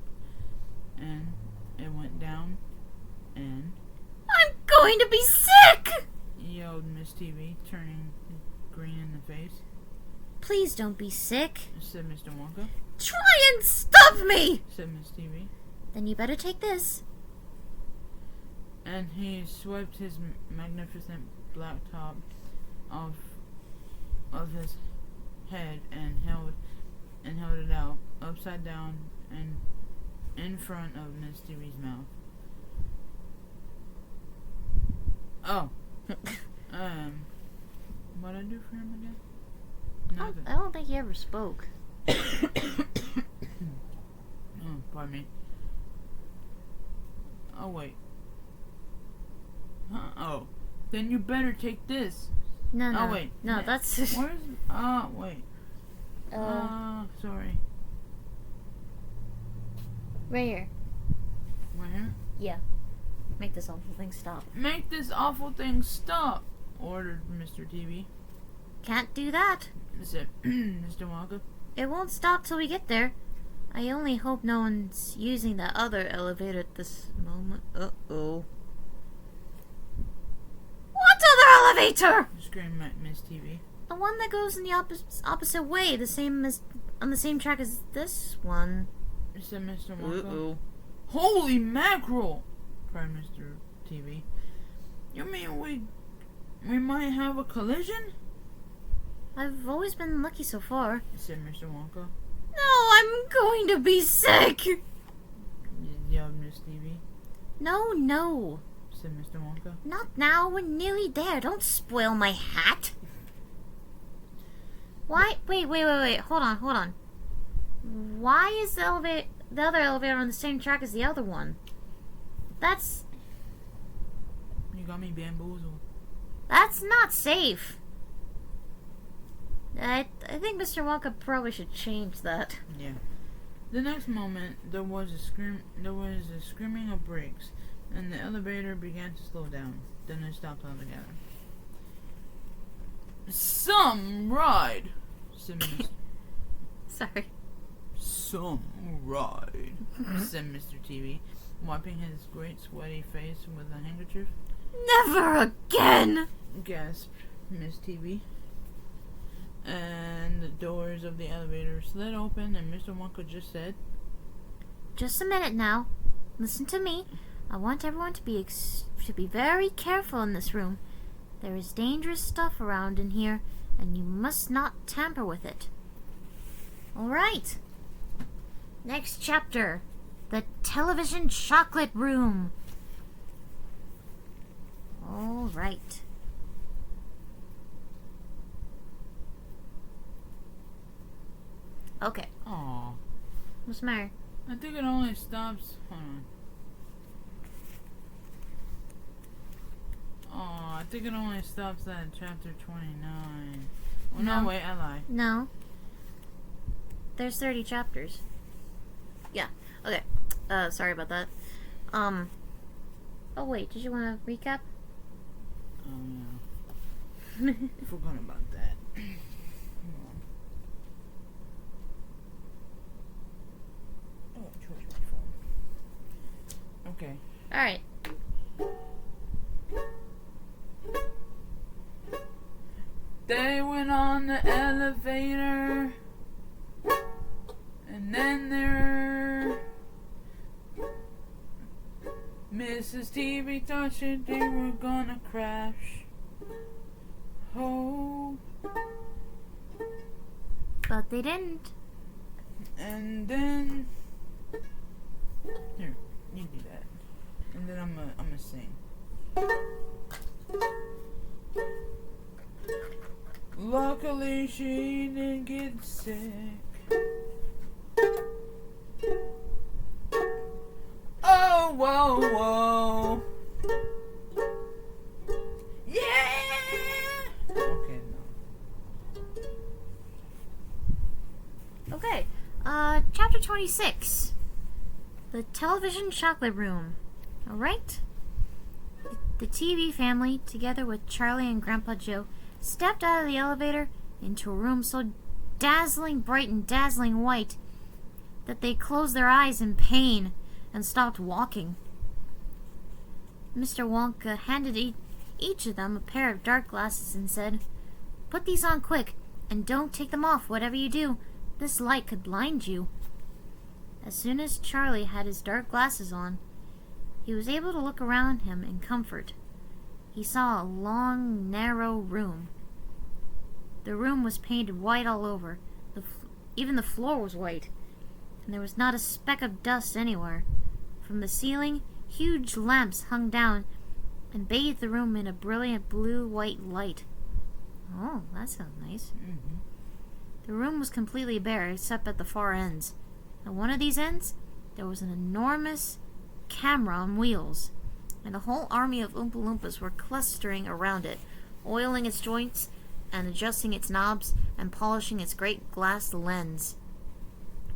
And it went down and... I'm going to be sick! Yelled Miss TV, turning green in the face. Please don't be sick, said Mr. Wonka. Try and stop me, said Miss TV. Then you better take this. And he swept his magnificent black top off of his head and held it out upside down and in front of Miss TV's mouth. Oh. What'd I do for him again? Nothing. I don't think he ever spoke. Oh, pardon me. Oh, wait. Oh. Then you better take this. No. Oh, wait. No, that's... Where's... wait. Sorry. Right here. Right here? Yeah. Make this awful thing stop. Make this awful thing stop, ordered Mr. TV. Can't do that. Said Mr. Wonka. It won't stop till we get there. I only hope no one's using the other elevator at this moment. Uh-oh. What other elevator? Screamed Miss TV. The one that goes in the opposite way, on the same track as this one. Said Mr. Wonka. Uh-oh. Holy mackerel! Cried Mr. TV. You mean we might have a collision? I've always been lucky so far. Said Mr. Wonka. No, I'm going to be sick! Yelled Miss TV. No. Said Mr. Wonka. Not now, we're nearly there. Don't spoil my hat. Why? Wait. Hold on. Why is the other elevator on the same track as the other one? That's... You got me bamboozled. That's not safe. I think Mr. Wonka probably should change that. Yeah. The next moment, there was a screaming of brakes, and the elevator began to slow down. Then it stopped altogether. Some ride, said Mr. Sorry. Some ride, said Mr. TV, wiping his great sweaty face with a handkerchief. Never again! Gasped Miss TV. And the doors of the elevator slid open, and Mr. Wonka just said, Just a minute now. Listen to me. I want everyone to be very careful in this room. There is dangerous stuff around in here, and you must not tamper with it. Alright. Next chapter. The television chocolate room. Alright. Okay. "Aw, What's the matter? I think it only stops. Hold on. I think it only stops at chapter 29. Oh no, wait, I lied. No. There's 30 chapters. Yeah. Okay. Sorry about that. Oh wait, did you want to recap? Oh yeah. Forgot about that. Oh, charge my phone. Okay. Alright. They went on the elevator, and then there, Mrs. TV thought they were gonna crash. Oh, But they didn't. and then here, you do that, and then I'm gonna sing. Luckily she didn't get sick. Oh, whoa. Yeah! Okay, no. Okay. Chapter 26. The television chocolate room. Alright? The TV family, together with Charlie and Grandpa Joe, stepped out of the elevator into a room so dazzling bright and dazzling white that they closed their eyes in pain and stopped walking. Mr. Wonka handed each of them a pair of dark glasses and said, "Put these on quick, and don't take them off, whatever you do. This light could blind you." As soon as Charlie had his dark glasses on, he was able to look around him in comfort. He saw a long, narrow room. The room was painted white all over. Even the floor was white, and there was not a speck of dust anywhere. From the ceiling, huge lamps hung down and bathed the room in a brilliant blue-white light. Oh, that sounds nice. Mm-hmm. The room was completely bare except at the far ends. At one of these ends, there was an enormous camera on wheels, and a whole army of Oompa Loompas were clustering around it, oiling its joints and adjusting its knobs and polishing its great glass lens.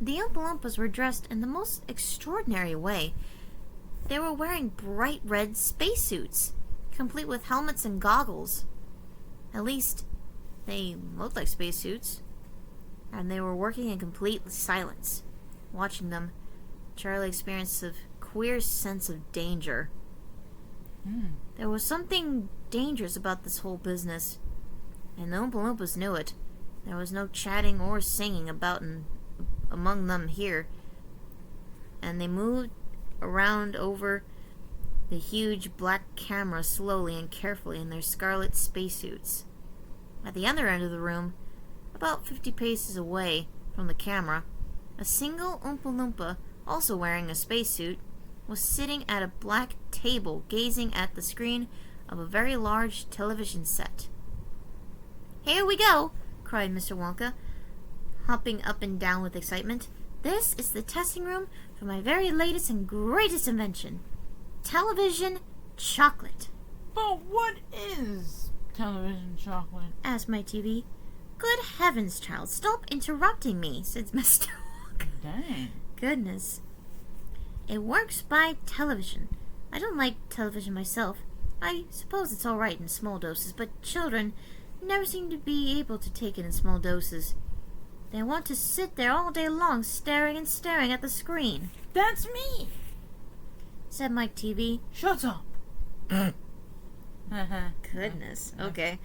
The Oompa Loompas were dressed in the most extraordinary way. They were wearing bright red spacesuits, complete with helmets and goggles. At least, they looked like spacesuits, and they were working in complete silence. Watching them, Charlie experienced a queer sense of danger. There was something dangerous about this whole business, and the Oompa Loompas knew it. There was no chatting or singing about among them here, and they moved around over the huge black camera slowly and carefully in their scarlet spacesuits. At the other end of the room, about 50 paces away from the camera, a single Oompa Loompa, also wearing a spacesuit, was sitting at a black table gazing at the screen of a very large television set. "Here we go!" cried Mr. Wonka, hopping up and down with excitement. "This is the testing room for my very latest and greatest invention, television chocolate." But what is television chocolate? asked my TV. "Good heavens, child, stop interrupting me," said Mr. Wonka. Dang. Goodness. "It works by television. I don't like television myself. I suppose it's all right in small doses, but children never seem to be able to take it in small doses. They want to sit there all day long staring and staring at the screen," That's me. said Mike TV. Shut up. Goodness. Okay,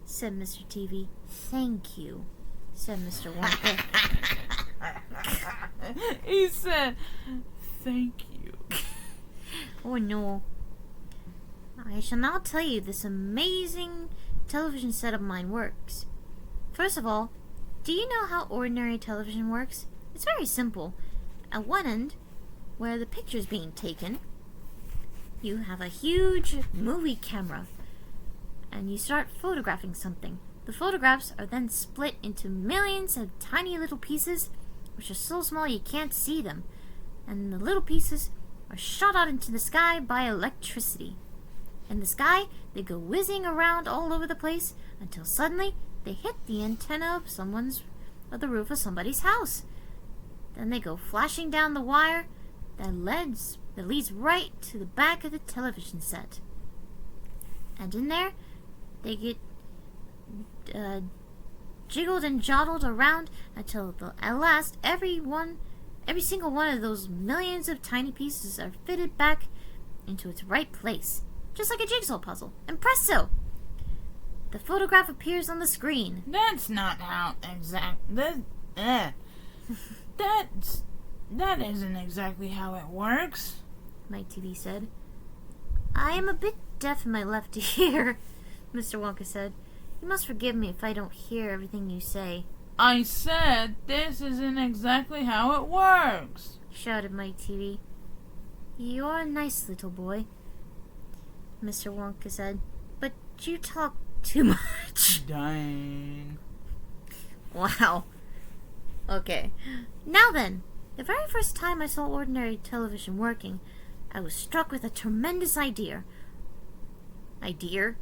said Mr. TV. "Thank you," said Mr. Wonka. He said, "Thank you." Oh no. "I shall now tell you this amazing television set of mine works. First of all, do you know how ordinary television works? It's very simple. At one end, where the picture is being taken, you have a huge movie camera, and you start photographing something. The photographs are then split into millions of tiny little pieces, which are so small you can't see them, and the little pieces are shot out into the sky by electricity. In the sky, they go whizzing around all over the place until suddenly they hit the antenna of the roof of somebody's house. Then they go flashing down the wire that leads right to the back of the television set. And in there, they get jiggled and joggled around until at last every single one of those millions of tiny pieces are fitted back into its right place, just like a jigsaw puzzle. And presto! The photograph appears on the screen." That's not how that isn't exactly how it works. Mike TV said. "I am a bit deaf in my left ear," Mr. Wonka said. "You must forgive me if I don't hear everything you say," I said this isn't exactly how it works. shouted Mike TV. "You're a nice little boy," Mr. Wonka said, "but you talk too much." Dang. Wow. Okay. Now then, the very first time I saw ordinary television working, I was struck with a tremendous idea. Idea,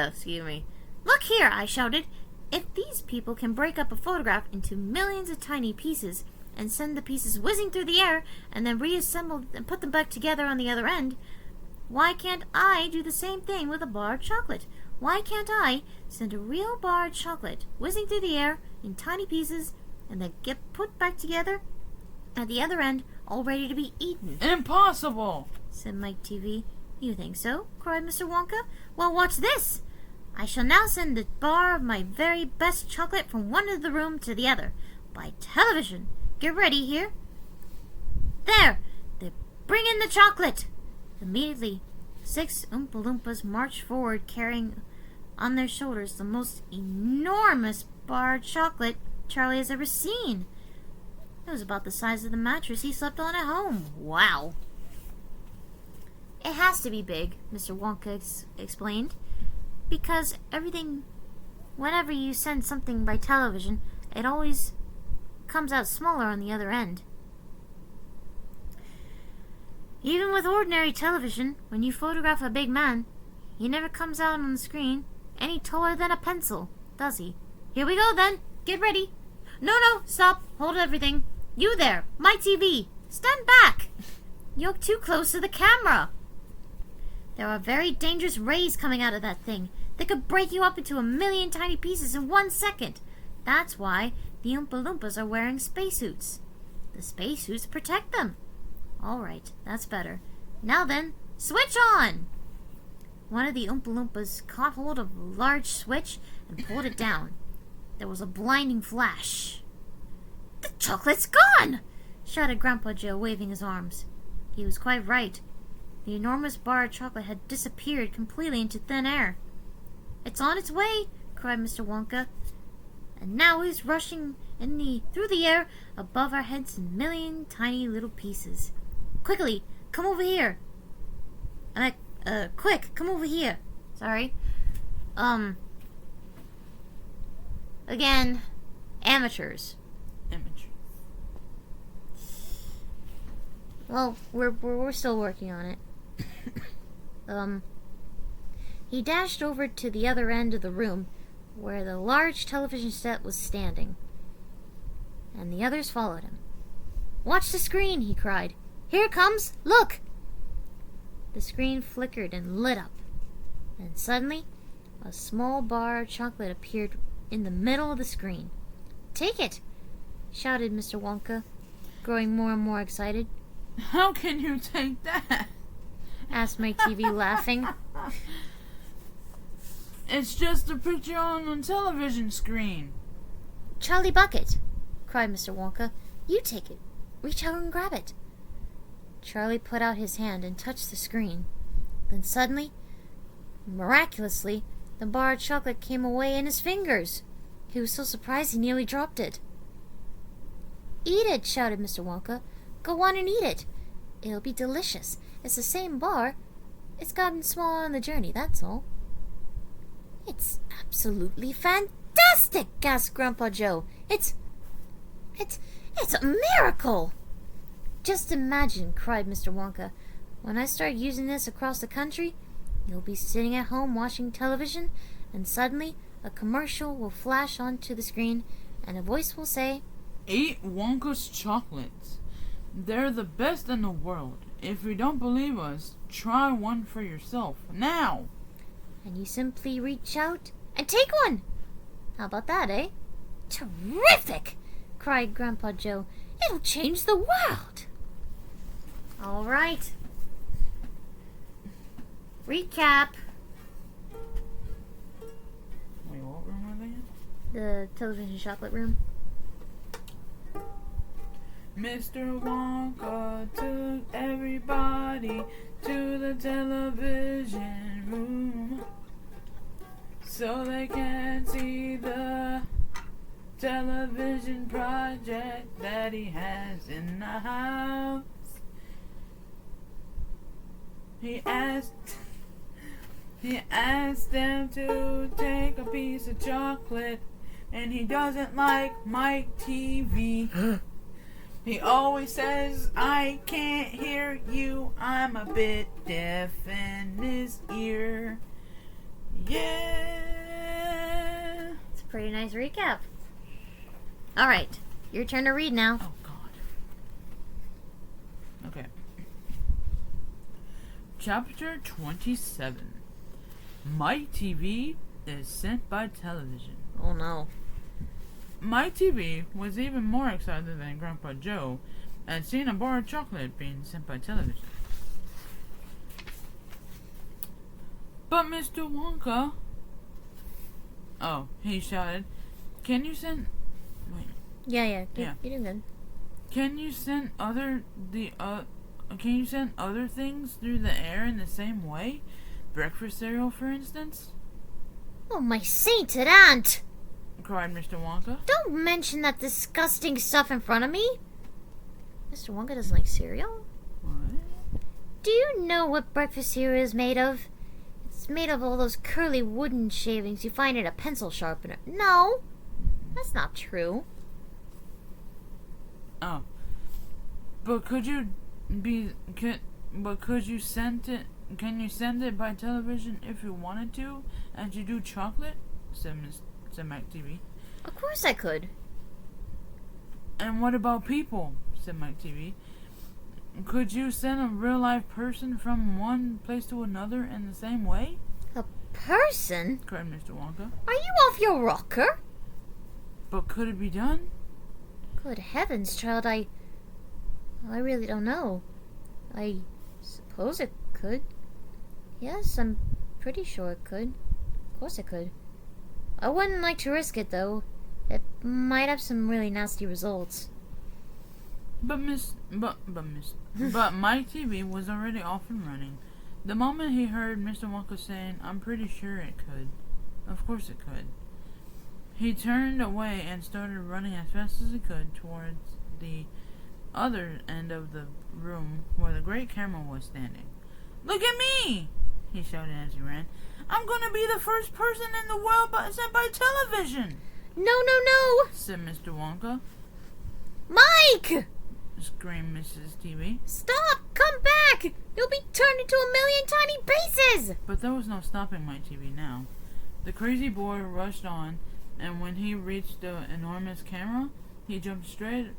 excuse me. "Look here," I shouted. "If these people can break up a photograph into millions of tiny pieces and send the pieces whizzing through the air and then reassemble and put them back together on the other end, why can't I do the same thing with a bar of chocolate? Why can't I send a real bar of chocolate whizzing through the air in tiny pieces and then get put back together at the other end, all ready to be eaten? Impossible! Said Mike TV. You think so? Cried Mr. Wonka. Well, watch this! I shall now send a bar of my very best chocolate from one end of the room to the other, by television. Get ready here. There! They bring in the chocolate! Immediately, 6 Oompa Loompas marched forward carrying on their shoulders the most enormous bar of chocolate Charlie has ever seen. It was about the size of the mattress he slept on at home. Wow! It has to be big, Mr. Wonka explained, because whenever you send something by television, it always comes out smaller on the other end. Even with ordinary television, when you photograph a big man, he never comes out on the screen any taller than a pencil, does he? Here we go then. Get ready. No, stop. Hold everything. You there, my TV. Stand back. You're too close to the camera. There are very dangerous rays coming out of that thing. They could break you up into a million tiny pieces in 1 second. That's why the Oompa Loompas are wearing spacesuits. The spacesuits protect them. All right, that's better. Now then, switch on! One of the Oompa Loompas caught hold of a large switch and pulled it down. There was a blinding flash. The chocolate's gone! Shouted Grandpa Joe, waving his arms. He was quite right. The enormous bar of chocolate had disappeared completely into thin air. It's on its way, cried Mr. Wonka. And now he's rushing through the air above our heads in million tiny little pieces. Quickly, come over here. Quick, come over here. Sorry. Again, amateurs. Well, we're still working on it. He dashed over to the other end of the room where the large television set was standing, and the others followed him. Watch the screen, he cried. Here it comes, look! The screen flickered and lit up, and suddenly a small bar of chocolate appeared in the middle of the screen. Take it, shouted Mr. Wonka, growing more and more excited. How can you take that? Asked Mike TV, laughing. It's just a picture on a television screen. Charlie Bucket, cried Mr. Wonka. You take it. Reach out and grab it. Charlie put out his hand and touched the screen. Then suddenly, miraculously, the bar of chocolate came away in his fingers. He was so surprised he nearly dropped it. Eat it, shouted Mr. Wonka. Go on and eat it. It'll be delicious. It's the same bar. It's gotten smaller on the journey, that's all. It's absolutely fantastic, gasped Grandpa Joe. It's a miracle. Just imagine, cried Mr. Wonka. When I start using this across the country, you'll be sitting at home watching television, and suddenly a commercial will flash onto the screen, and a voice will say, Eat Wonka's chocolates. They're the best in the world. If you don't believe us, try one for yourself. Now! And you simply reach out and take one. How about that, eh? Terrific! Cried Grandpa Joe. It'll change the world. All right. Recap. Wait, what room are they in? The television chocolate room. Mr. Wonka took everybody to the television room so they can see the television project that he has in the house. He asked them to take a piece of chocolate, and he doesn't like Mike TV. He always says, I can't hear you, I'm a bit deaf in his ear. Yeah. It's a pretty nice recap. Alright, your turn to read now. Oh, God. Okay. Chapter 27. Mike TV is sent by television. Oh no. Mike TV was even more excited than Grandpa Joe at seeing a bar of chocolate being sent by television. But Mr. Wonka... Oh, he shouted, "Can you send... Wait. Yeah. Yeah. You're doing good. Can you send other things through the air in the same way? Breakfast cereal, for instance?" Oh, my sainted aunt! cried Mr. Wonka. Don't mention that disgusting stuff in front of me. Mr. Wonka doesn't like cereal? What? Do you know what breakfast cereal is made of? It's made of all those curly wooden shavings you find in a pencil sharpener. No, that's not true. Oh. But could you send it... Can you send it by television if you wanted to, as you do chocolate? Said Mike TV. Of course I could. And what about people? Said Mike TV. Could you send a real-life person from one place to another in the same way? A person? Cried Mr. Wonka. Are you off your rocker? But could it be done? Good heavens, child, I really don't know. I suppose it could. Yes, I'm pretty sure it could. Of course it could. I wouldn't like to risk it, though. It might have some really nasty results. But Mike TV was already off and running. The moment he heard Mr. Wonka saying, "I'm pretty sure it could," of course it could, he turned away and started running as fast as he could towards the other end of the room where the great camera was standing. "Look at me!" he shouted as he ran. "I'm going to be the first person in the world sent by television!" No! said Mr. Wonka. Mike! Screamed Mrs. TV. Stop! Come back! You'll be turned into a million tiny pieces! But there was no stopping Mike TV now. The crazy boy rushed on, and when he reached the enormous camera, he jumped straight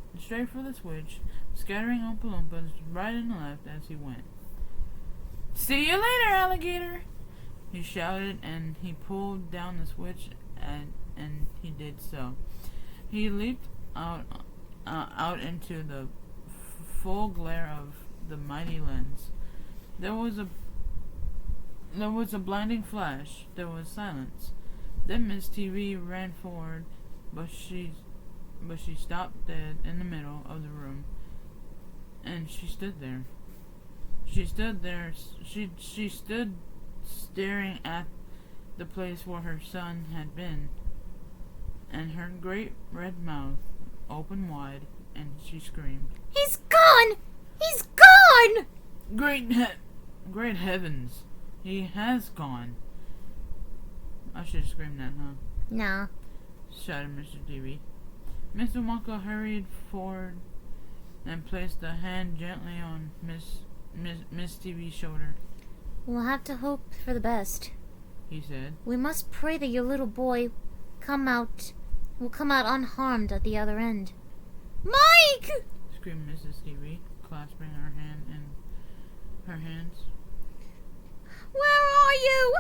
for the switch, scattering Oompa Loompas right and left as he went. "See you later, alligator!" he shouted, and he pulled down the switch, and he did so. He leaped out into the full glare of the mighty lens. There was a blinding flash. There was silence. Then Miss TV ran forward, but she stopped dead in the middle of the room, and she stood there. She stood staring at the place where her son had been, and her great red mouth opened wide, and she screamed, "He's gone! He's gone!" Great heavens! He has gone." I should have screamed that, huh? No. Shouted Mr. TV. Mr. Wonka hurried forward and placed a hand gently on Miss TV's shoulder. We'll have to hope for the best, he said. We must pray that your little boy will come out unharmed at the other end. Mike! Screamed Mrs. TV, clasping her hand in her hands. Where are you?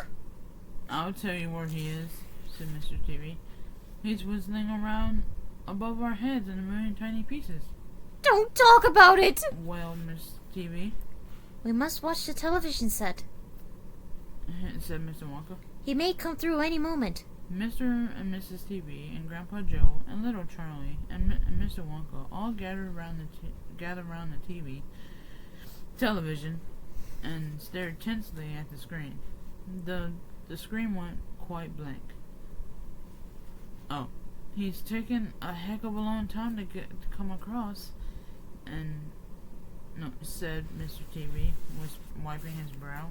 "I'll tell you where he is," said Mr. TV. "He's whistling around above our heads in a million tiny pieces." Don't talk about it! wailed Miss TV. We must watch the television set, said Mr. Wonka. He may come through any moment. Mr. and Mrs. TV and Grandpa Joe and little Charlie and Mr. Wonka all gathered around the television and stared tensely at the screen. The screen went quite blank. "Oh, he's taken a heck of a long time to come across," said Mr. TV, was wiping his brow.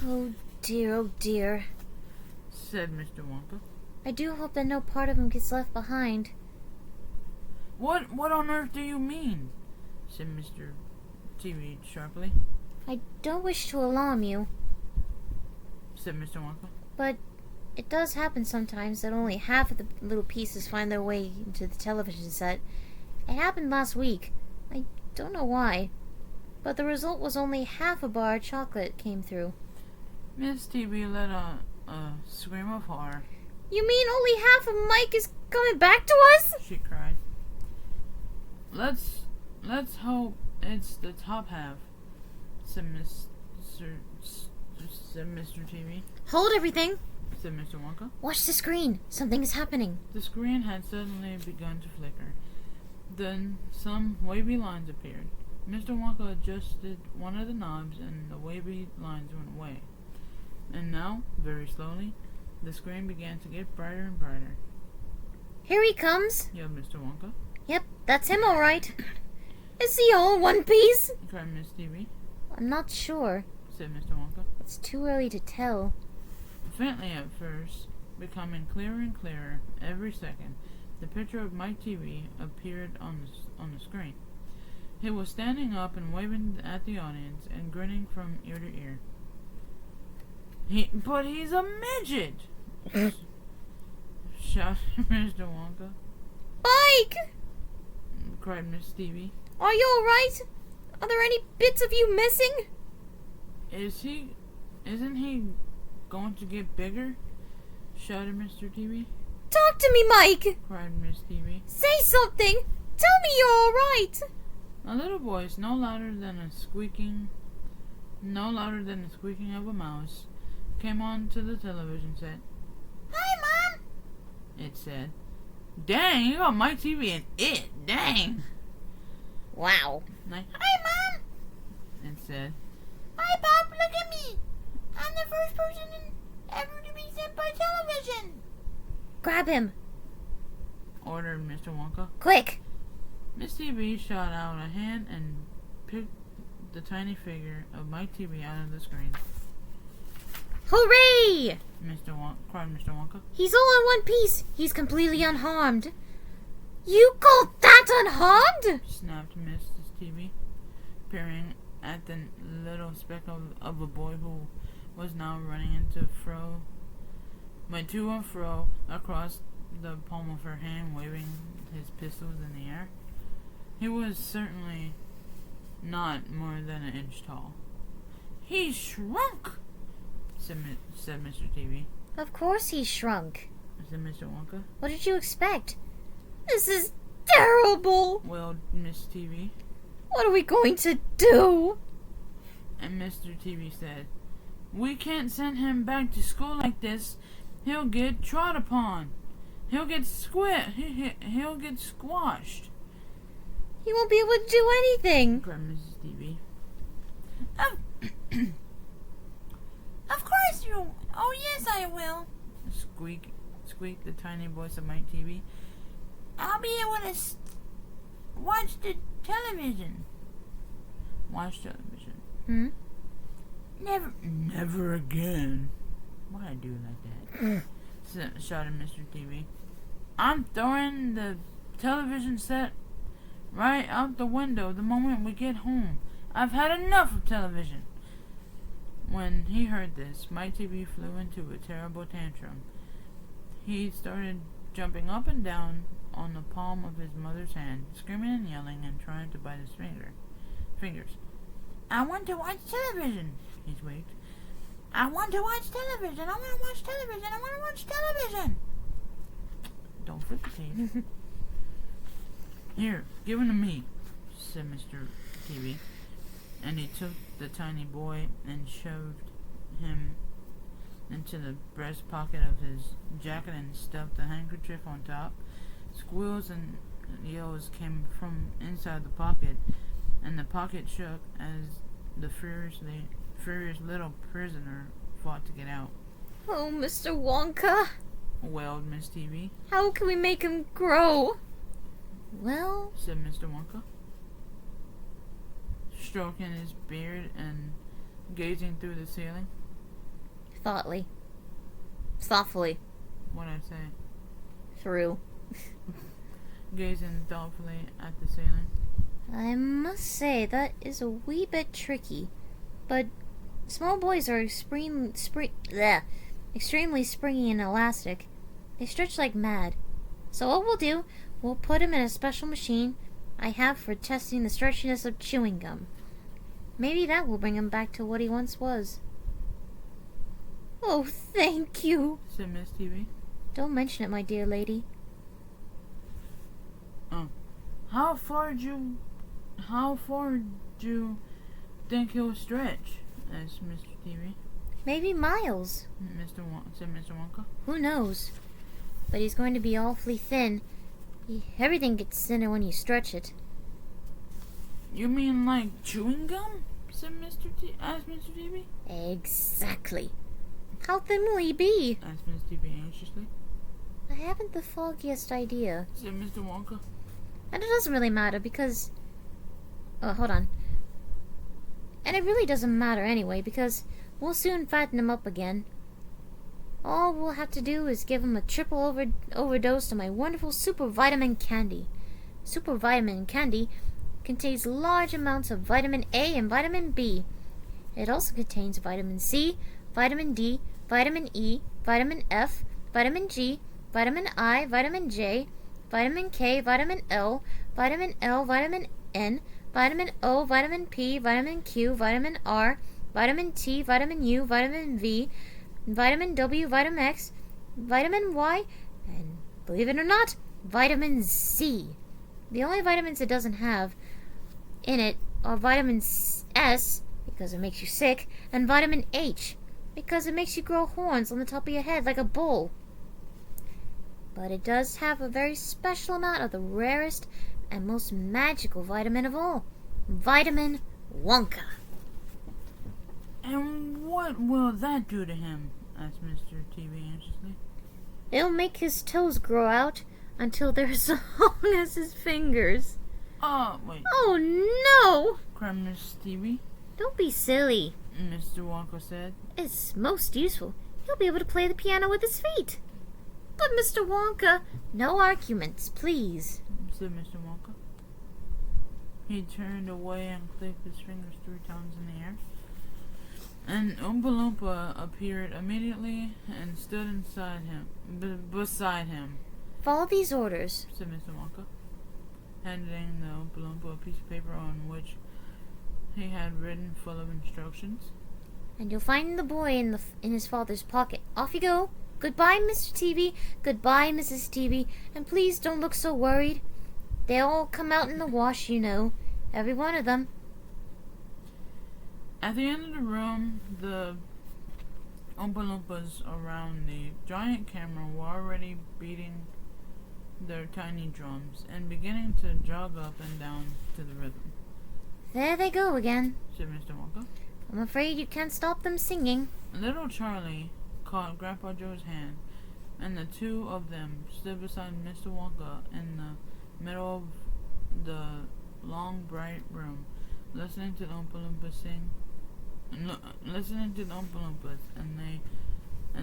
Oh dear, said Mr. Wonka. I do hope that no part of him gets left behind. What on earth do you mean?" said Mr. TV sharply. I don't wish to alarm you, said Mr. Wonka. But it does happen sometimes that only half of the little pieces find their way into the television set. It happened last week. I don't know why. But the result was only half a bar of chocolate came through. Miss TB let a scream of horror. You mean only half of Mike is coming back to us? She cried. Let's hope it's the top half, said Mr. TV. Hold everything. Said Mr. Wonka. Watch the screen. Something is happening. The screen had suddenly begun to flicker. Then some wavy lines appeared. Mr. Wonka adjusted one of the knobs and the wavy lines went away. And now, very slowly, the screen began to get brighter and brighter. Here he comes, yelled Mr. Wonka. Yep, that's him all right. Is he all in one piece? cried Miss TV. I'm not sure. Said Mr. Wonka. It's too early to tell. Faintly at first, becoming clearer and clearer every second, the picture of Mike TV appeared on the screen. He was standing up and waving at the audience and grinning from ear to ear. But he's a midget! shouted Mr. Wonka. Mike! cried Miss Stevie. Are you alright? Are there any bits of you missing? Isn't he going to get bigger? Shouted Mr. TV. Talk to me, Mike! cried Miss TV. Say something! Tell me you're alright! A little voice, no louder than the squeaking of a mouse, came onto the television set. Hi, Mom! It said. Dang, you got my TV and it. Dang. Wow. Like, hi, Mom! It said. Hi, Bob, look at me! I'm the first person ever to be sent by television! Grab him! Ordered Mr. Wonka. Quick! Miss TV shot out a hand and picked the tiny figure of Mike TV out of the screen. Hooray! Cried Mr. Wonka. He's all in one piece. He's completely unharmed. You call that unharmed? Snapped Mrs. TV, peering at the little speck of a boy who was now running to and fro across the palm of her hand, waving his pistols in the air. He was certainly not more than an inch tall. He's shrunk, said Mr. TV. Of course he shrunk, said Mr. Wonka. What did you expect? This is terrible, wailed Miss TV. What are we going to do? And Mr. TV said, we can't send him back to school like this. He'll get trod upon. He'll get He'll get squashed. He won't be able to do anything, cried Mrs. TV. Of course you. Oh yes, I will. Squeaked the tiny voice of Mike TV. I'll be able to watch the television. Watch television. Never again. Why'd I do like that? Shouted Mr. TV. I'm throwing the television set right out the window the moment we get home. I've had enough of television. When he heard this, Mike TV flew into a terrible tantrum. He started jumping up and down on the palm of his mother's hand, screaming and yelling and trying to bite his fingers. I want to watch television, he squeaked. I want to watch television. I want to watch television. I want to watch television. Don't flip the tape. Here, give him to me, said Mr. TV. And he took the tiny boy and shoved him into the breast pocket of his jacket and stuffed the handkerchief on top. Squeals and yells came from inside the pocket, and the pocket shook as the furious little prisoner fought to get out. Oh, Mr. Wonka, wailed Miss TV. How can we make him grow? Well, said Mr. Wonka, stroking his beard and gazing through the ceiling. Thoughtfully. What'd I say? Through. Gazing thoughtfully at the ceiling. I must say that is a wee bit tricky, but small boys are extremely springy and elastic. They stretch like mad. So what we'll do, we'll put him in a special machine I have for testing the stretchiness of chewing gum. Maybe that will bring him back to what he once was. Oh, thank you, said Miss TV. Don't mention it, my dear lady. How far do you think he'll stretch? Asked Mr. TV. Maybe miles. Said Mr. Wonka. Who knows? But he's going to be awfully thin. Everything gets thinner when you stretch it. You mean like chewing gum? Said asked Mr. TV. Exactly. How thin will he be? Asked Miss TV anxiously. I haven't the foggiest idea. Said Mr. Wonka. And it doesn't really matter because... Oh, hold on. And it really doesn't matter anyway because we'll soon fatten him up again. All we'll have to do is give him a triple overdose of my wonderful super vitamin candy. Super vitamin candy contains large amounts of vitamin A and vitamin B. It also contains vitamin C, vitamin D, vitamin E, vitamin F, vitamin G, vitamin I, vitamin J, vitamin K, vitamin L, vitamin N, vitamin O, vitamin P, vitamin Q, vitamin R, vitamin T, vitamin U, vitamin V, vitamin W, vitamin X, vitamin Y, and believe it or not, vitamin Z. The only vitamins it doesn't have in it are vitamin S, because it makes you sick, and vitamin H, because it makes you grow horns on the top of your head like a bull. But it does have a very special amount of the rarest and most magical vitamin of all, Vitamin Wonka. And what will that do to him? Asked Mr. TV anxiously. It'll make his toes grow out until they're as long as his fingers. Wait. Oh no! Cried Miss TV. Don't be silly. Mr. Wonka said. It's most useful. He'll be able to play the piano with his feet. But Mr. Wonka, no arguments, please, said Mr. Wonka. He turned away and clicked his fingers 3 times in the air. And Oompa Loompa appeared immediately and stood beside him. Follow these orders, said Mr. Wonka, handing the Oompa Loompa a piece of paper on which he had written full of instructions. And you'll find the boy in his father's pocket. Off you go. Goodbye, Mr. TV. Goodbye, Mrs. TV. And please don't look so worried. They'll all come out in the wash, you know. Every one of them. At the end of the room, the Oompa Loompas around the giant camera were already beating their tiny drums and beginning to jog up and down to the rhythm. There they go again, said Mr. Wonka. I'm afraid you can't stop them singing. Little Charlie caught Grandpa Joe's hand, and the two of them stood beside Mr. Wonka in the middle of the long, bright room, listening to the Oompa Loompas sing. Listening to the Oompa Loompas, and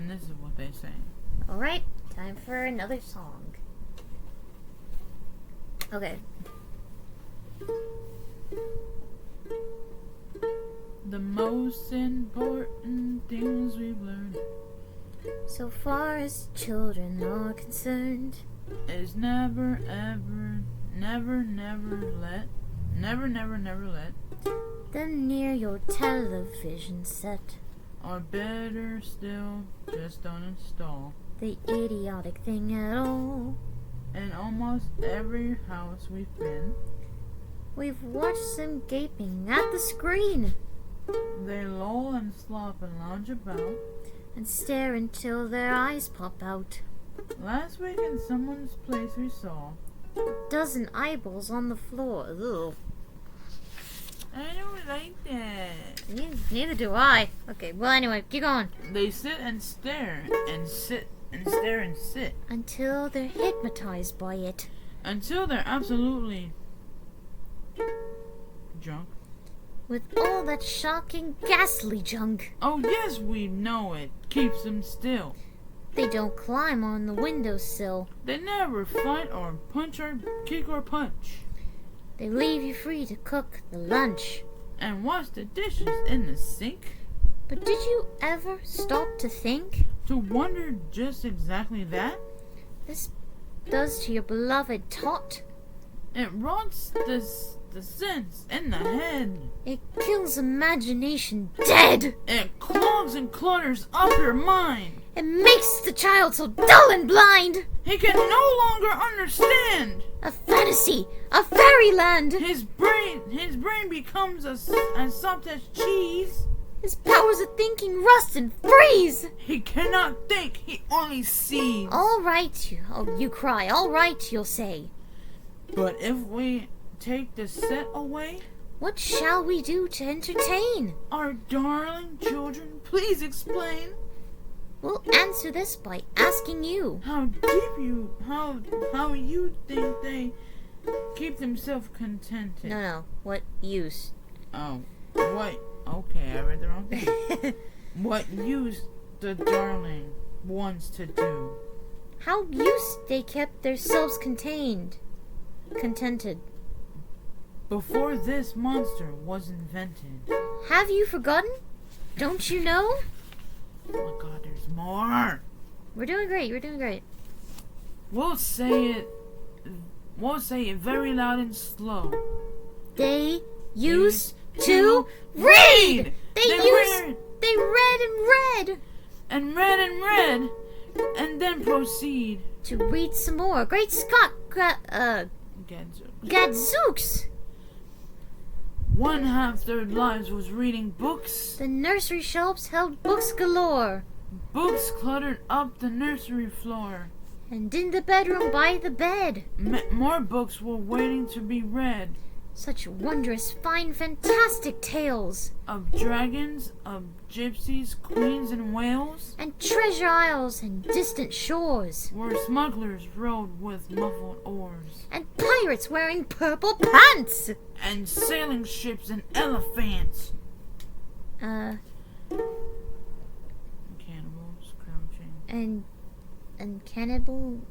this is what they sang. Alright, time for another song. Okay. The most important things we've learned, so far as children are concerned, is never let them near your television set. Or better still, just don't install the idiotic thing at all. In almost every house we've been, we've watched them gaping at the screen. They loll and slop and lounge about and stare until their eyes pop out. Last week in someone's place we saw a dozen eyeballs on the floor. Ugh. I don't like that. Neither do I. Okay, well anyway, keep going. They sit and stare and sit and stare and sit until they're hypnotized by it. Until they're absolutely drunk. With all that shocking, ghastly junk. Oh yes, we know it. Keeps them still. They don't climb on the windowsill. They never fight or punch or kick or punch. They leave you free to cook the lunch. And wash the dishes in the sink. But did you ever stop to think? To wonder just exactly that? This does to your beloved tot. It rots the the sense in the head. It kills imagination dead. It clogs and clutters up your mind. It makes the child so dull and blind. He can no longer understand. A fantasy, a fairyland. His brain becomes as soft as cheese. His powers of thinking rust and freeze. He cannot think, he only sees. All right, you cry. All right, you'll say. But if we take the set away, what shall we do to entertain our darling children? Please explain. We'll answer this by asking you. How you think they keep themselves contented? No. What use? Oh, what? Okay, I read the wrong thing. What use the darling ones to do? How use they kept themselves contented. Before this monster was invented. Have you forgotten? Don't you know? Oh my God, there's more. We're doing great. We'll say it very loud and slow. They used to read. They read and read, and then proceed to read some more. Great Scott, Gadzooks! One half their lives was reading books. The nursery shelves held books galore. Books cluttered up the nursery floor. And in the bedroom by the bed, more books were waiting to be read. Such wondrous, fine, fantastic tales of dragons, of gypsies, queens, and whales, and treasure isles and distant shores, where smugglers rowed with muffled oars, and pirates wearing purple pants, and sailing ships and elephants. Cannibals crouching. And cannibal.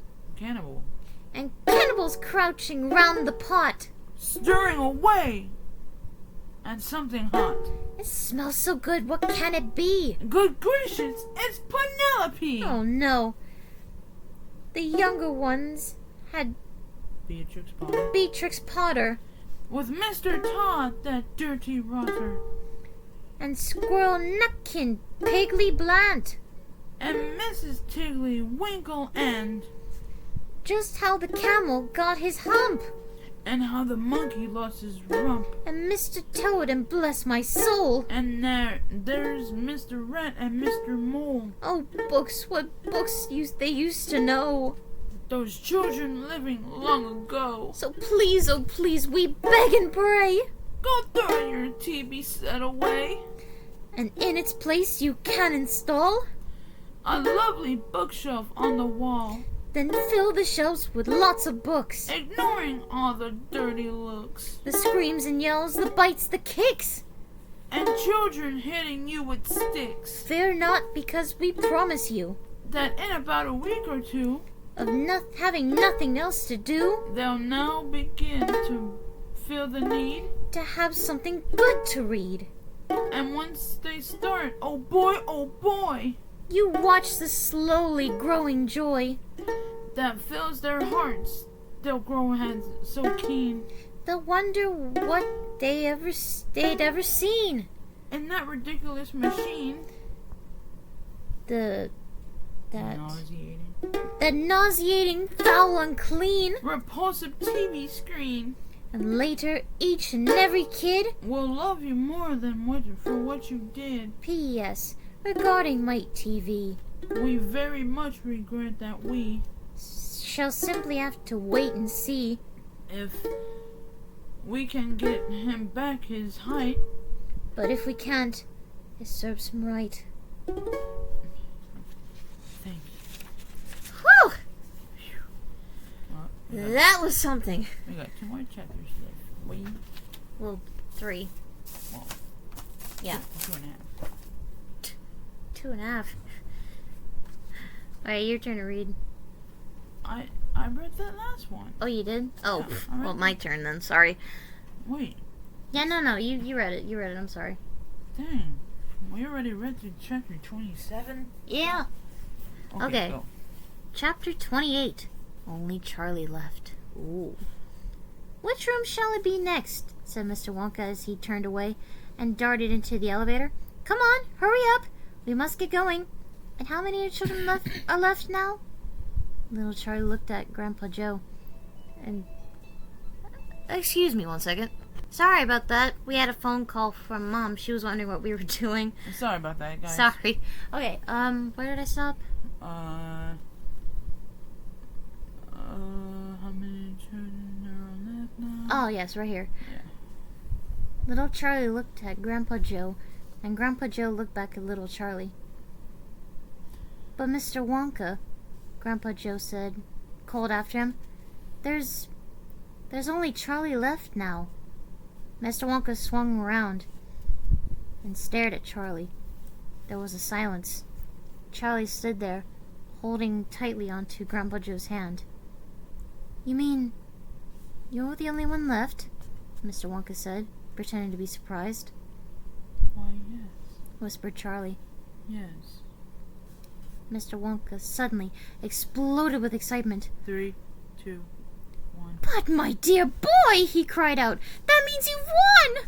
And cannibals crouching round the pot, stirring away, and something hot. It smells so good, what can it be? Good gracious, it's Penelope! Oh no. The younger ones had Beatrix Potter. With Mr. Todd, that dirty rotter. And Squirrel Nutkin, Pigly Blant. And Mrs. Tiggly Winkle, and just how the camel got his hump. And how the monkey lost his rump. And Mr. Toad, and bless my soul. And there's Mr. Rat and Mr. Mole. Oh, books, what books they used to know. Those children living long ago. So please, oh please, we beg and pray. Go throw your TV set away. And in its place you can install a lovely bookshelf on the wall. Then fill the shelves with lots of books, ignoring all the dirty looks, the screams and yells, the bites, the kicks, and children hitting you with sticks. Fear not, because we promise you that in about a week or two of having nothing else to do, they'll now begin to feel the need to have something good to read. And once they start, oh boy, you watch the slowly growing joy that fills their hearts. They'll grow heads so keen. They'll wonder what they'd ever seen in that ridiculous machine. That nauseating, foul, unclean, repulsive TV screen. And later, each and every kid will love you more than for what you did. P.S. Regarding Might TV, we very much regret that we shall simply have to wait and see if we can get him back his height. But if we can't, it serves him right. Thank you. Whew! That was something. We got 2 more chapters left. Well, 3. Well, yeah. 2.5. 2.5. Alright, your turn to read. I read that last one. Oh, you did? Oh, yeah, well, my turn then. Sorry. Wait. Yeah, no. You read it. You read it. I'm sorry. Dang. We already read through chapter 27? Yeah. Okay. Go. Chapter 28. Only Charlie left. Ooh. Which room shall it be next? said Mr. Wonka as he turned away and darted into the elevator. "Come on, hurry up! We must get going. And how many children are left now?" Little Charlie looked at Grandpa Joe and... Excuse me 1 second. Sorry about that. We had a phone call from Mom. She was wondering what we were doing. Sorry about that, guys. Sorry. Okay, where did I stop? How many children are left now? Oh, yes, right here. Yeah. Little Charlie looked at Grandpa Joe, and Grandpa Joe looked back at Little Charlie. "But Mr. Wonka," Grandpa Joe said, called after him, There's only Charlie left now." Mr. Wonka swung around and stared at Charlie. There was a silence. Charlie stood there, holding tightly onto Grandpa Joe's hand. "You mean you're the only one left?" Mr. Wonka said, pretending to be surprised. Why, yes. Whispered Charlie. Yes. Mr. Wonka suddenly exploded with excitement. 3, 2, 1. "But, my dear boy," he cried out, "that means you've won!"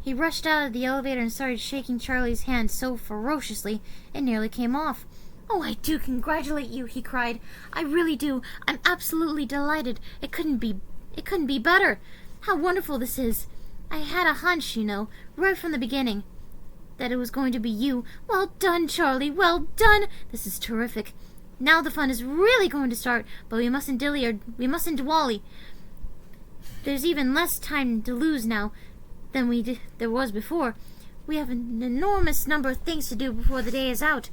He rushed out of the elevator and started shaking Charlie's hand so ferociously it nearly came off. "Oh, I do congratulate you," he cried. "I really do. I'm absolutely delighted. It couldn't be better. How wonderful this is. I had a hunch, you know, right from the beginning, that it was going to be you. Well done, Charlie. Well done. This is terrific. Now the fun is really going to start, but we mustn't dwally. There's even less time to lose now than there was before. We have an enormous number of things to do before the day is out.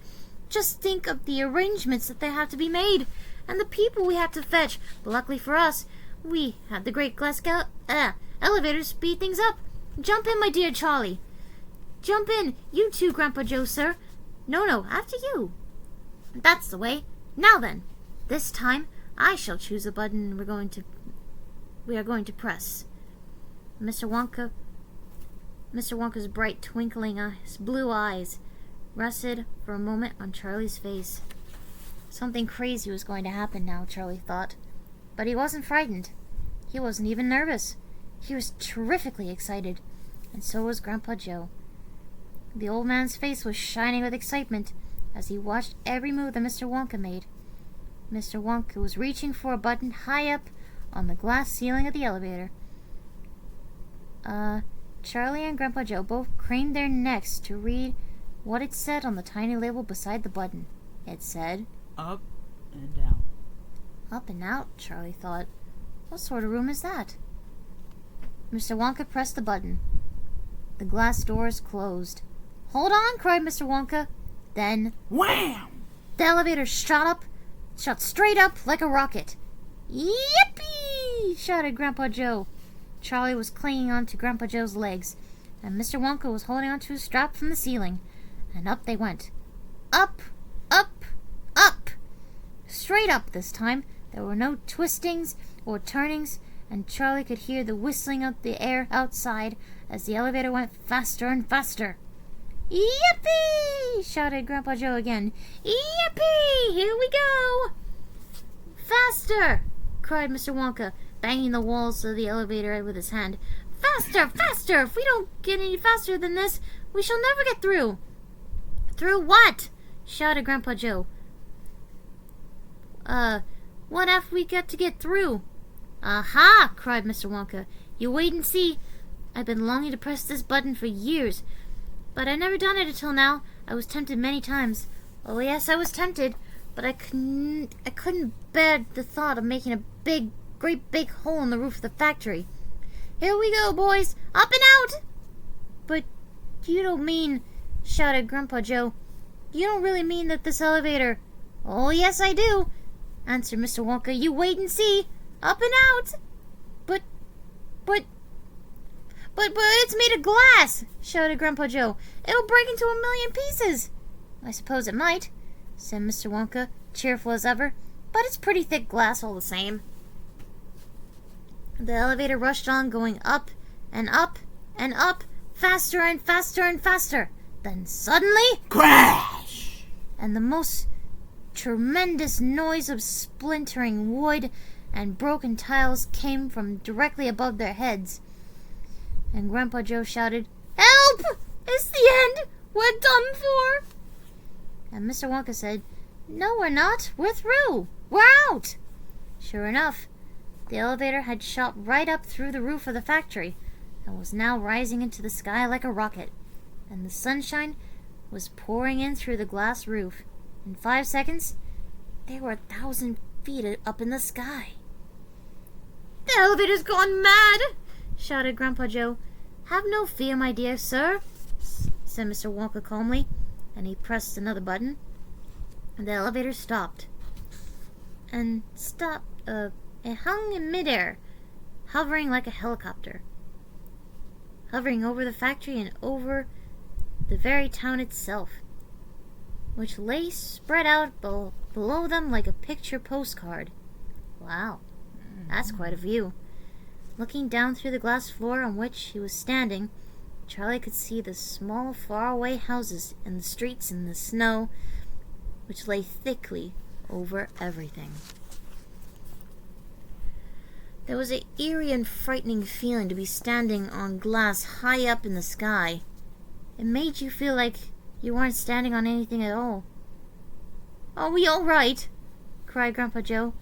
Just think of the arrangements that have to be made, and the people we have to fetch. But luckily for us, we have the great glass elevator to speed things up. Jump in, my dear Charlie. Jump in. You too, Grandpa Joe, sir. No, after you. That's the way. Now then, this time I shall choose the button we are going to press." Mr. Wonka's bright twinkling blue eyes rested for a moment on Charlie's face. Something crazy was going to happen now, Charlie thought. But he wasn't frightened. He wasn't even nervous. He was terrifically excited, and so was Grandpa Joe. The old man's face was shining with excitement as he watched every move that Mr. Wonka made. Mr. Wonka was reaching for a button high up on the glass ceiling of the elevator. Charlie and Grandpa Joe both craned their necks to read what it said on the tiny label beside the button. It said, "Up and down." Up and out, Charlie thought. What sort of room is that? Mr. Wonka pressed the button. The glass doors closed. "Hold on!" cried Mr. Wonka. Then, wham! The elevator shot straight up like a rocket. "Yippee!" shouted Grandpa Joe. Charlie was clinging onto Grandpa Joe's legs, and Mr. Wonka was holding onto a strap from the ceiling. And up they went. Up, up, up! Straight up this time. There were no twistings or turnings, and Charlie could hear the whistling of the air outside as the elevator went faster and faster. "Yippee!" shouted Grandpa Joe again. "Yippee! Here we go!" "Faster!" cried Mr. Wonka, banging the walls of the elevator with his hand. "Faster! Faster! If we don't get any faster than this, we shall never get through." "Through what?" shouted Grandpa Joe. What have we got to get through?" "Aha!" cried Mr. Wonka. "You wait and see. I've been longing to press this button for years, but I never done it until now. I was tempted many times. Oh yes, I was tempted, but I couldn't bear the thought of making a great big hole in the roof of the factory. Here we go, boys, up and out!" "But you don't mean," shouted Grandpa Joe, "you don't really mean that this elevator—" "Oh yes, I do," answered Mr. Wonka. "You wait and see. Up and out." But it's made of glass," shouted Grandpa Joe. "It'll break into a million pieces." "I suppose it might," said Mr. Wonka, cheerful as ever, "but it's pretty thick glass all the same." The elevator rushed on, going up and up and up, faster and faster and faster. Then suddenly, crash! And the most tremendous noise of splintering wood and broken tiles came from directly above their heads. and Grandpa Joe shouted, "Help! It's the end! We're done for!" And Mr. Wonka said, "No, we're not. We're through. We're out!" Sure enough, the elevator had shot right up through the roof of the factory and was now rising into the sky like a rocket, and the sunshine was pouring in through the glass roof. In 5 seconds, they were 1,000 feet up in the sky. "The elevator's gone mad!" shouted Grandpa Joe. "Have no fear, my dear sir," said Mr. Wonka calmly, and he pressed another button. And the elevator stopped. It hung in midair, hovering like a helicopter, hovering over the factory and over the very town itself, which lay spread out below them like a picture postcard. Wow, that's quite a view. Looking down through the glass floor on which he was standing, Charlie could see the small, faraway houses and the streets and the snow, which lay thickly over everything. There was an eerie and frightening feeling to be standing on glass high up in the sky. It made you feel like you weren't standing on anything at all. "Are we all right?" cried Grandpa Joe.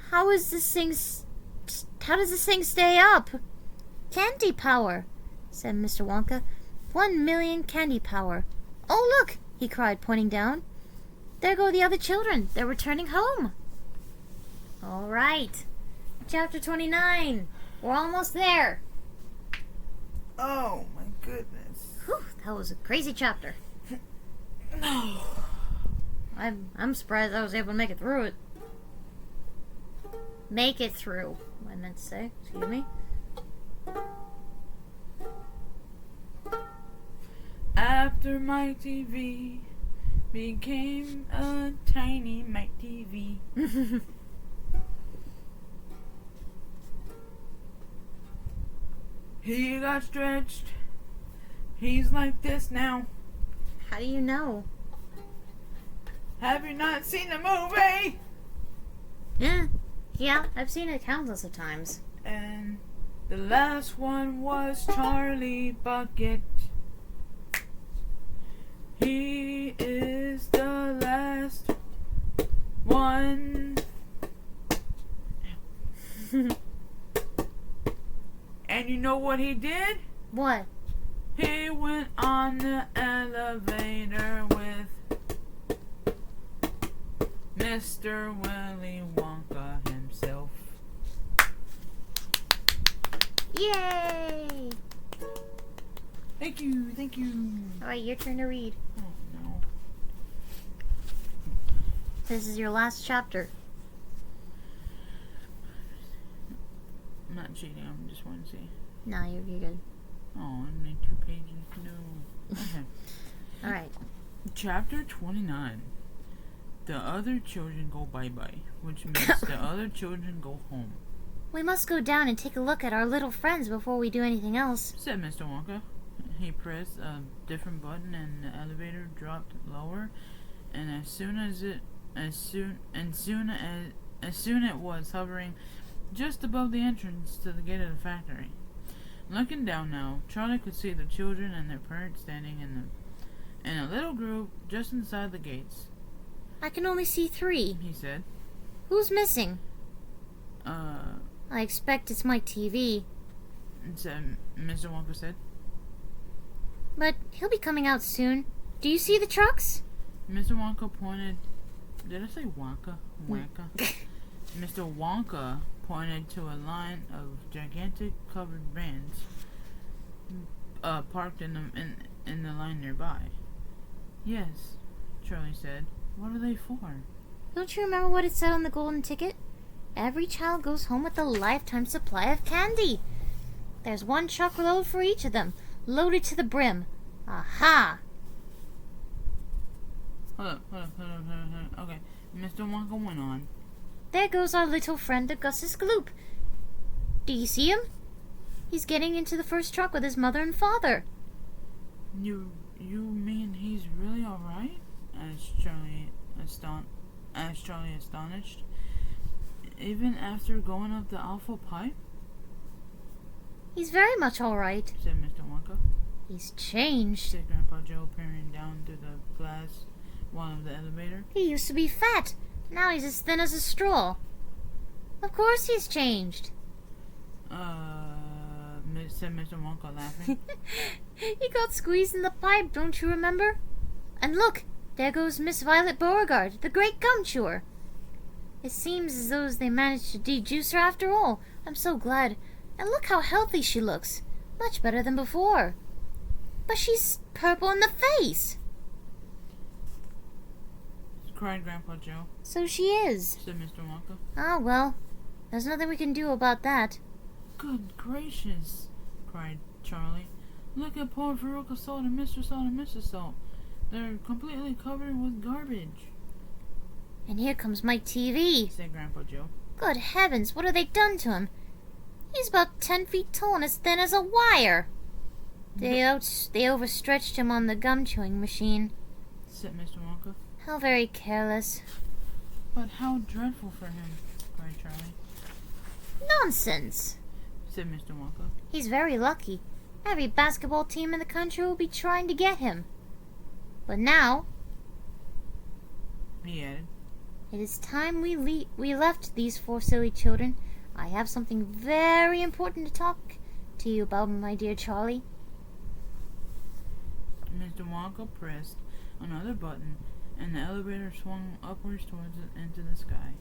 How does this thing stay up?" "Candy power," said Mr. Wonka. 1,000,000 candy power. "Oh, look!" he cried, pointing down. "There go the other children. They're returning home." All right. Chapter 29. We're almost there. Oh, my goodness. Whew, that was a crazy chapter. No. I'm surprised I was able to make it through it. Make it through, I meant to say. Excuse me. After my TV became a tiny Mac TV. He got stretched. He's like this now. How do you know? Have you not seen the movie? Yeah, I've seen it countless of times. And the last one was Charlie Bucket. He is the last one. And you know what he did? What? He went on the elevator with Mr. Willy Wonka himself. Yay! Thank you, thank you. Alright, your turn to read. Oh no. This is your last chapter. I'm not cheating, I just want to see. No, you're good. Oh, I need 2 pages. No. Okay. Alright. Chapter 29. The other children go bye-bye, which means the other children go home. We must go down and take a look at our little friends before we do anything else, Said Mr. Wonka. He pressed a different button and the elevator dropped lower, and as soon it was hovering just above the entrance to the gate of the factory. Looking down now, Charlie could see the children and their parents standing in a little group just inside the gates. I can only see 3. He said, Who's missing? I expect it's my TV. said Mr. Wonka said. But he'll be coming out soon. Do you see the trucks? Mr. Wonka pointed. Did I say Wonka? Wonka. Mr. Wonka pointed to a line of gigantic covered vans parked in the line nearby. Yes, Charlie said. What are they for? Don't you remember what it said on the golden ticket? Every child goes home with a lifetime supply of candy. There's 1 truckload for each of them, loaded to the brim. Aha! Hold up. Okay, Mr. Wonka went on. There goes our little friend Augustus Gloop. Do you see him? He's getting into the first truck with his mother and father. You mean he's really alright? Asked Charlie astonished. Even after going up the awful pipe? He's very much all right. said Mr. Wonka. He's changed. Said Grandpa Joe, peering down through the glass wall of the elevator. He used to be fat. Now he's as thin as a straw. Of course he's changed. Said Mr. Wonka, laughing. He got squeezed in the pipe, don't you remember? And look, there goes Miss Violet Beauregard, the great gum chewer. It seems as though they managed to dejuice her after all. I'm so glad. And look how healthy she looks. Much better than before. But she's purple in the face. Cried Grandpa Joe. So she is. Said Mr. Wonka. Ah, well, there's nothing we can do about that. Good gracious, cried Charlie. Look at poor Veruca Salt and Mr. Salt and Mrs. Salt. They're completely covered with garbage. And here comes Mike TV, said Grandpa Joe. Good heavens, what have they done to him? He's about 10 feet tall and as thin as a wire. They overstretched him on the gum chewing machine, said Mr. Wonka. How very careless. But how dreadful for him, cried Charlie. Nonsense, said Mr. Wonka. He's very lucky. Every basketball team in the country will be trying to get him. But now, he added, it is time we left these 4 silly children. I have something very important to talk to you about, my dear Charlie. Mr. Wonka pressed another button, and the elevator swung upwards towards into the sky.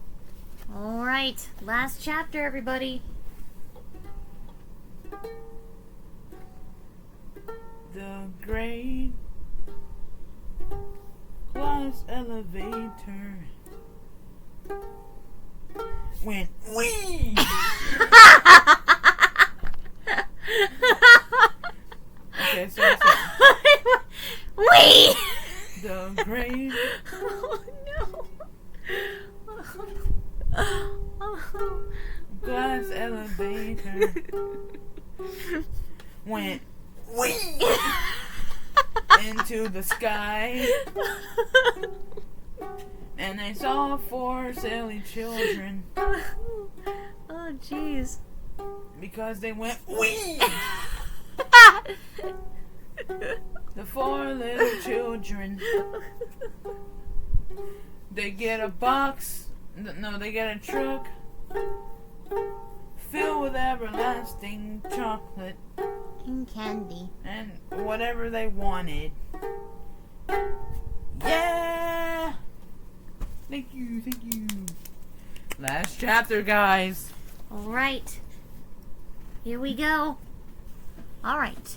All right, last chapter, everybody. The great glass elevator went whee. Okay, so Wee! The great glass elevator went whee into the sky, and they saw 4 silly children. Oh, jeez. Because they went whee. The 4 little children. They get a box. No, they get a truck filled with everlasting chocolate And candy. and whatever they wanted. Yeah. Thank you. Last chapter, guys. Alright. Here we go. Alright.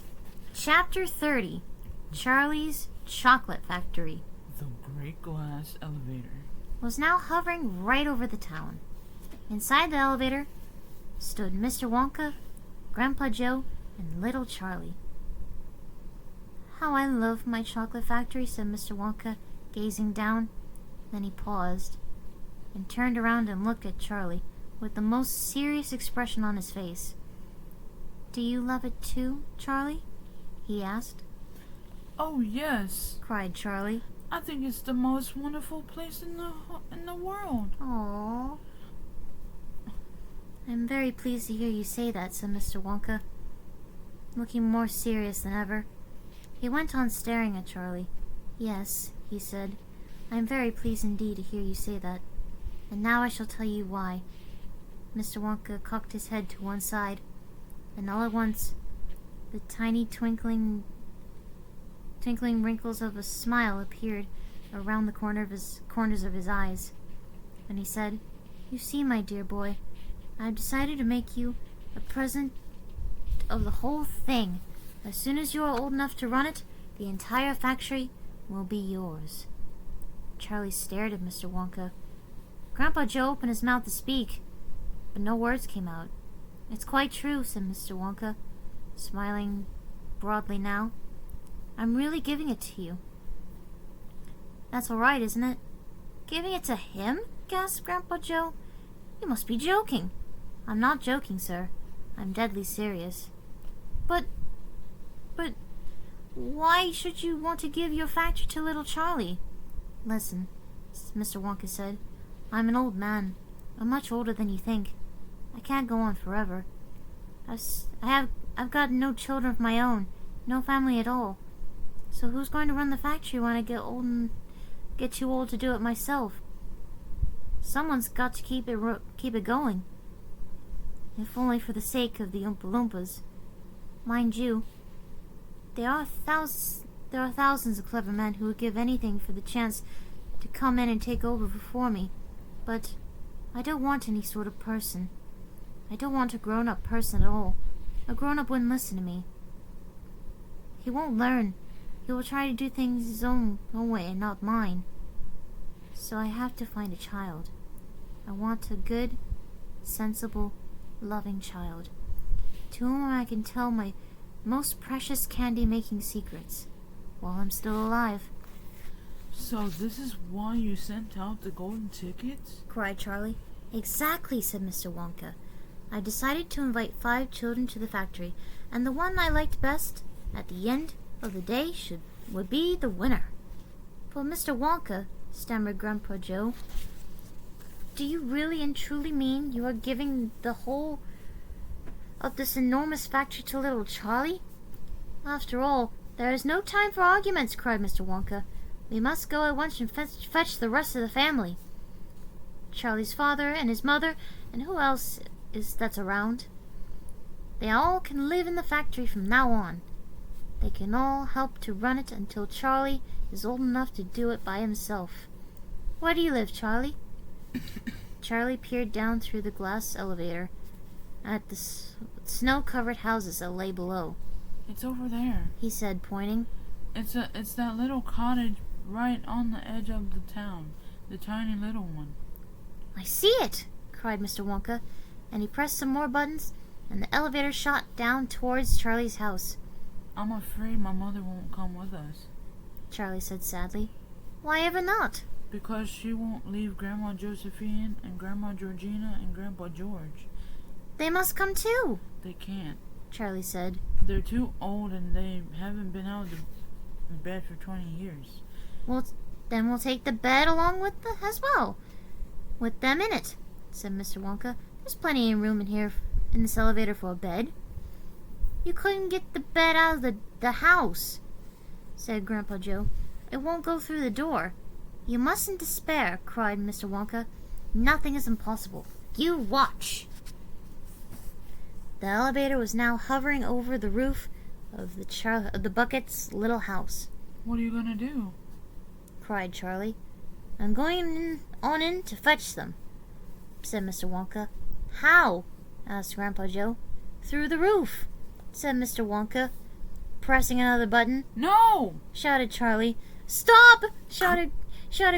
Chapter 30. Charlie's Chocolate Factory. The great glass elevator Was now hovering right over the town. Inside the elevator stood Mr. Wonka, Grandpa Joe, and little Charlie. How I love my chocolate factory, said Mr. Wonka, gazing down. Then he paused and turned around and looked at Charlie with the most serious expression on his face. Do you love it too, Charlie? He asked. Oh yes, Cried Charlie. I think it's the most wonderful place in the world. Aww. I'm very pleased to hear you say that, said Mr. Wonka, looking more serious than ever. He went on staring at Charlie. Yes, he said, I am very pleased indeed to hear you say that. And now I shall tell you why. Mr. Wonka cocked his head to one side, and all at once, the tiny twinkling wrinkles of a smile appeared around the corners of his eyes. And he said, You see, my dear boy, I have decided to make you a present of the whole thing. As soon as you are old enough to run it, the entire factory will be yours. Charlie stared at Mr. Wonka. Grandpa Joe opened his mouth to speak, but no words came out. It's quite true, said Mr. Wonka, smiling broadly now. I'm really giving it to you. That's all right, isn't it? Giving it to him? Gasped Grandpa Joe. You must be joking. I'm not joking, sir. I'm deadly serious. But why should you want to give your factory to little Charlie? Listen, Mr. Wonka said. I'm an old man. I'm much older than you think. I can't go on forever. I have I've got no children of my own, no family at all. So who's going to run the factory when I get too old to do it myself? Someone's got to keep it going, if only for the sake of the Oompa Loompas. Mind you, there are thousands of clever men who would give anything for the chance to come in and take over before me, but I don't want any sort of person. I don't want a grown-up person at all. A grown-up wouldn't listen to me. He won't learn. He will try to do things his own way and not mine. So I have to find a child. I want a good, sensible, loving child, to whom I can tell my most precious candy-making secrets while I'm still alive. So this is why you sent out the golden tickets? Cried Charlie. Exactly, said Mr. Wonka. I decided to invite 5 children to the factory, and the one I liked best, at the end of the day, would be the winner. But Mr. Wonka, stammered Grandpa Joe, do you really and truly mean you are giving the whole of this enormous factory to little Charlie? After all, there is no time for arguments, cried Mr. Wonka. We must go at once and fetch the rest of the family. Charlie's father and his mother, and who else that's around. They all can live in the factory from now on. They can all help to run it until Charlie is old enough to do it by himself. Where do you live, Charlie? Charlie peered down through the glass elevator at the snow-covered houses that lay below. It's over there, he said, pointing. It's that little cottage right on the edge of the town, the tiny little one. I see it, cried Mr. Wonka, and he pressed some more buttons, and the elevator shot down towards Charlie's house. I'm afraid my mother won't come with us, Charlie said sadly. Why ever not? Because she won't leave Grandma Josephine and Grandma Georgina and Grandpa George. They must come too. They can't, Charlie said. They're too old and they haven't been out of the bed for 20 years. Well, then we'll take the bed along with as well. With them in it, said Mr. Wonka. There's plenty of room in here in this elevator for a bed. You couldn't get the bed out of the house, said Grandpa Joe. It won't go through the door. You mustn't despair, cried Mr. Wonka. Nothing is impossible. You watch. The elevator was now hovering over the roof of the Bucket's little house. What are you going to do? Cried Charlie. I'm going on in to fetch them, said Mr. Wonka. How? Asked Grandpa Joe. Through the roof, said Mr. Wonka, pressing another button. No! Shouted Charlie. Stop! Shouted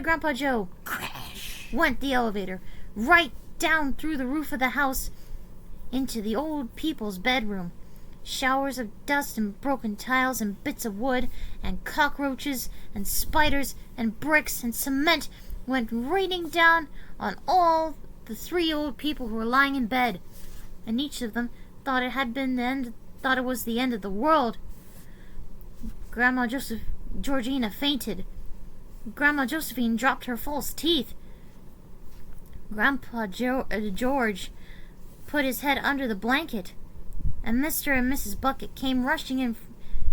Grandpa Joe. Crash! Went the elevator, right down through the roof of the house, into the old people's bedroom. Showers of dust and broken tiles and bits of wood and cockroaches and spiders and bricks and cement went raining down on all the 3 old people who were lying in bed, and each of them thought it was the end of the world. Grandma Georgina fainted. Grandma Josephine dropped her false teeth. Grandpa George put his head under the blanket, and Mr. and Mrs. Bucket came rushing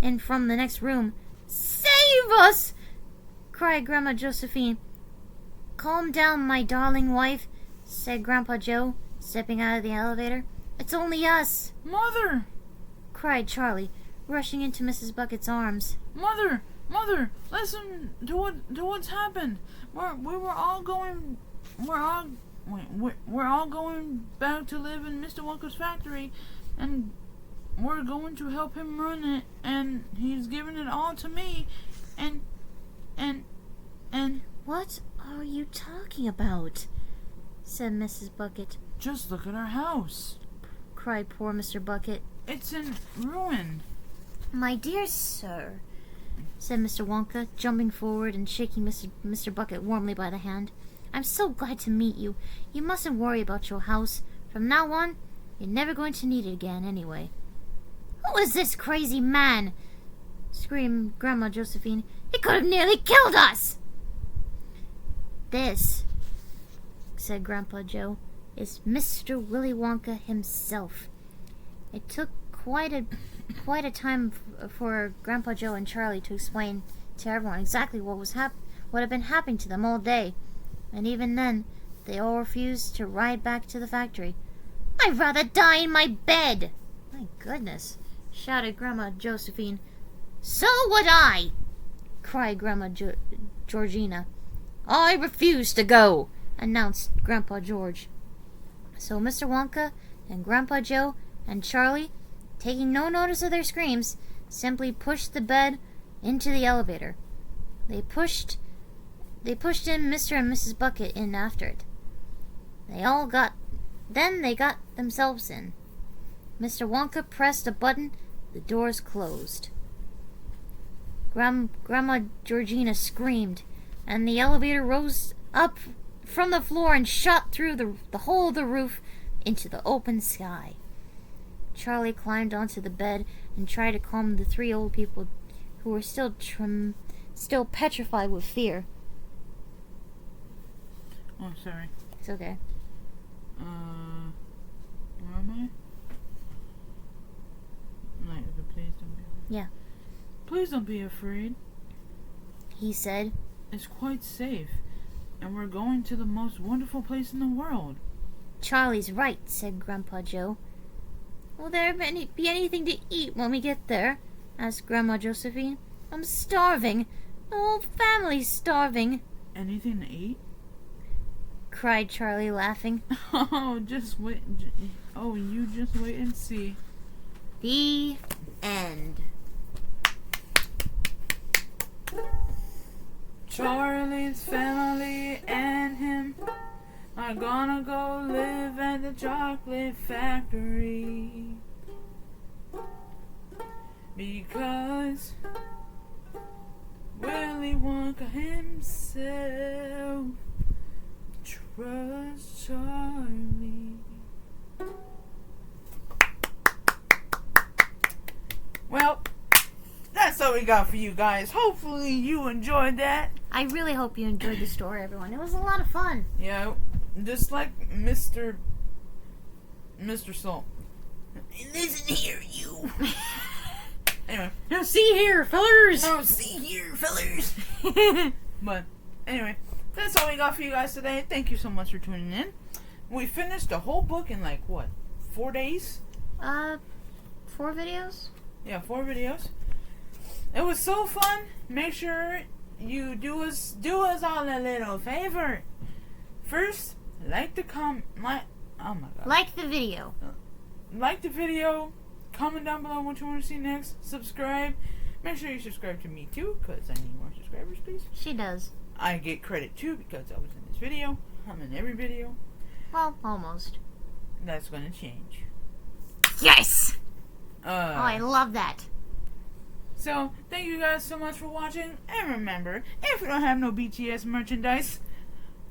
in from the next room. Save us! Cried Grandma Josephine. Calm down, my darling wife, said Grandpa Joe, stepping out of the elevator. It's only us. Mother! Cried Charlie, rushing into Mrs. Bucket's arms. Mother! Listen to what's happened. We're all going back to live in Mr. Wonka's factory, and we're going to help him run it, and he's giving it all to me, and What are you talking about? Said Mrs. Bucket. Just look at our house, cried poor Mr. Bucket. It's in ruin. My dear sir, said Mr. Wonka, jumping forward and shaking Mr. Bucket warmly by the hand. I'm so glad to meet you. You mustn't worry about your house. From now on, you're never going to need it again anyway. Who is this crazy man? Screamed Grandma Josephine. He could have nearly killed us! This, said Grandpa Joe, is Mr. Willy Wonka himself. It took quite a time for Grandpa Joe and Charlie to explain to everyone exactly what had been happening to them all day. And even then, they all refused to ride back to the factory. "I'd rather die in my bed!" "My goodness," shouted Grandma Josephine. "So would I!" cried Grandma Georgina. "I refuse to go," announced Grandpa George. So Mr. Wonka and Grandpa Joe and Charlie, taking no notice of their screams, simply pushed the bed into the elevator. They pushed in Mr. and Mrs. Bucket in after it. Then they got themselves in. Mr. Wonka pressed a button. The doors closed. Grandma Georgina screamed, and the elevator rose up from the floor and shot through the hole of the roof into the open sky. Charlie climbed onto the bed and tried to calm the three old people who were still petrified with fear. Oh, sorry. It's okay. Where am I? Please don't be afraid. Yeah. Please don't be afraid. He said. It's quite safe, and we're going to the most wonderful place in the world. "Charlie's right," said Grandpa Joe. "Will there be anything to eat when we get there?" asked Grandma Josephine. "I'm starving. The whole family's starving." "Anything to eat?" cried Charlie, laughing. Oh, just wait. You just wait and see. The end. Charlie's family and him are gonna go live at the chocolate factory, because Willy Wonka himself trusts Charlie. Well, that's all we got for you guys. Hopefully you enjoyed that. I really hope you enjoyed the story, everyone. It was a lot of fun. Yeah, just like Mr. Salt. Listen here, you. Anyway. Now see here, fellers. But anyway, that's all we got for you guys today. Thank you so much for tuning in. We finished the whole book in 4 days? 4 videos? Yeah, 4 videos. It was so fun. Make sure you do us all a little favor. First, like the video. Like the video. Comment down below what you want to see next. Subscribe. Make sure you subscribe to me too, because I need more subscribers, please. She does. I get credit too because I was in this video. I'm in every video. Well, almost. That's gonna change. Yes! I love that. So, thank you guys so much for watching. And remember, if you don't have no BTS merchandise,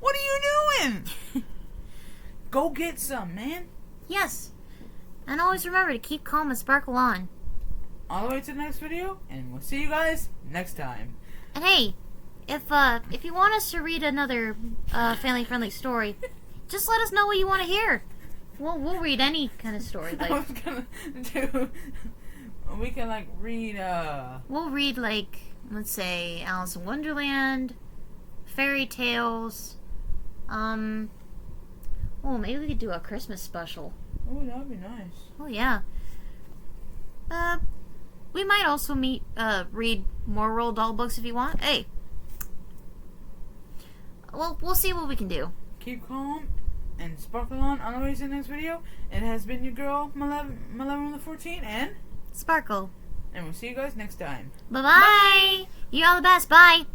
what are you doing? Go get some, man. Yes. And always remember to keep calm and sparkle on. All the way to the next video, and we'll see you guys next time. And hey, if you want us to read another family-friendly story, just let us know what you want to hear. We'll read any kind of story. I was gonna do. We can read. We'll read let's say Alice in Wonderland, fairy tales. Maybe we could do a Christmas special. Oh, that'd be nice. Oh yeah. We might also read more Roald Dahl books if you want. Hey. Well, we'll see what we can do. Keep calm and sparkle on the way to the next video. It has been your girl, Malevolent14, and Sparkle. And we'll see you guys next time. Bye-bye. You're all the best. Bye.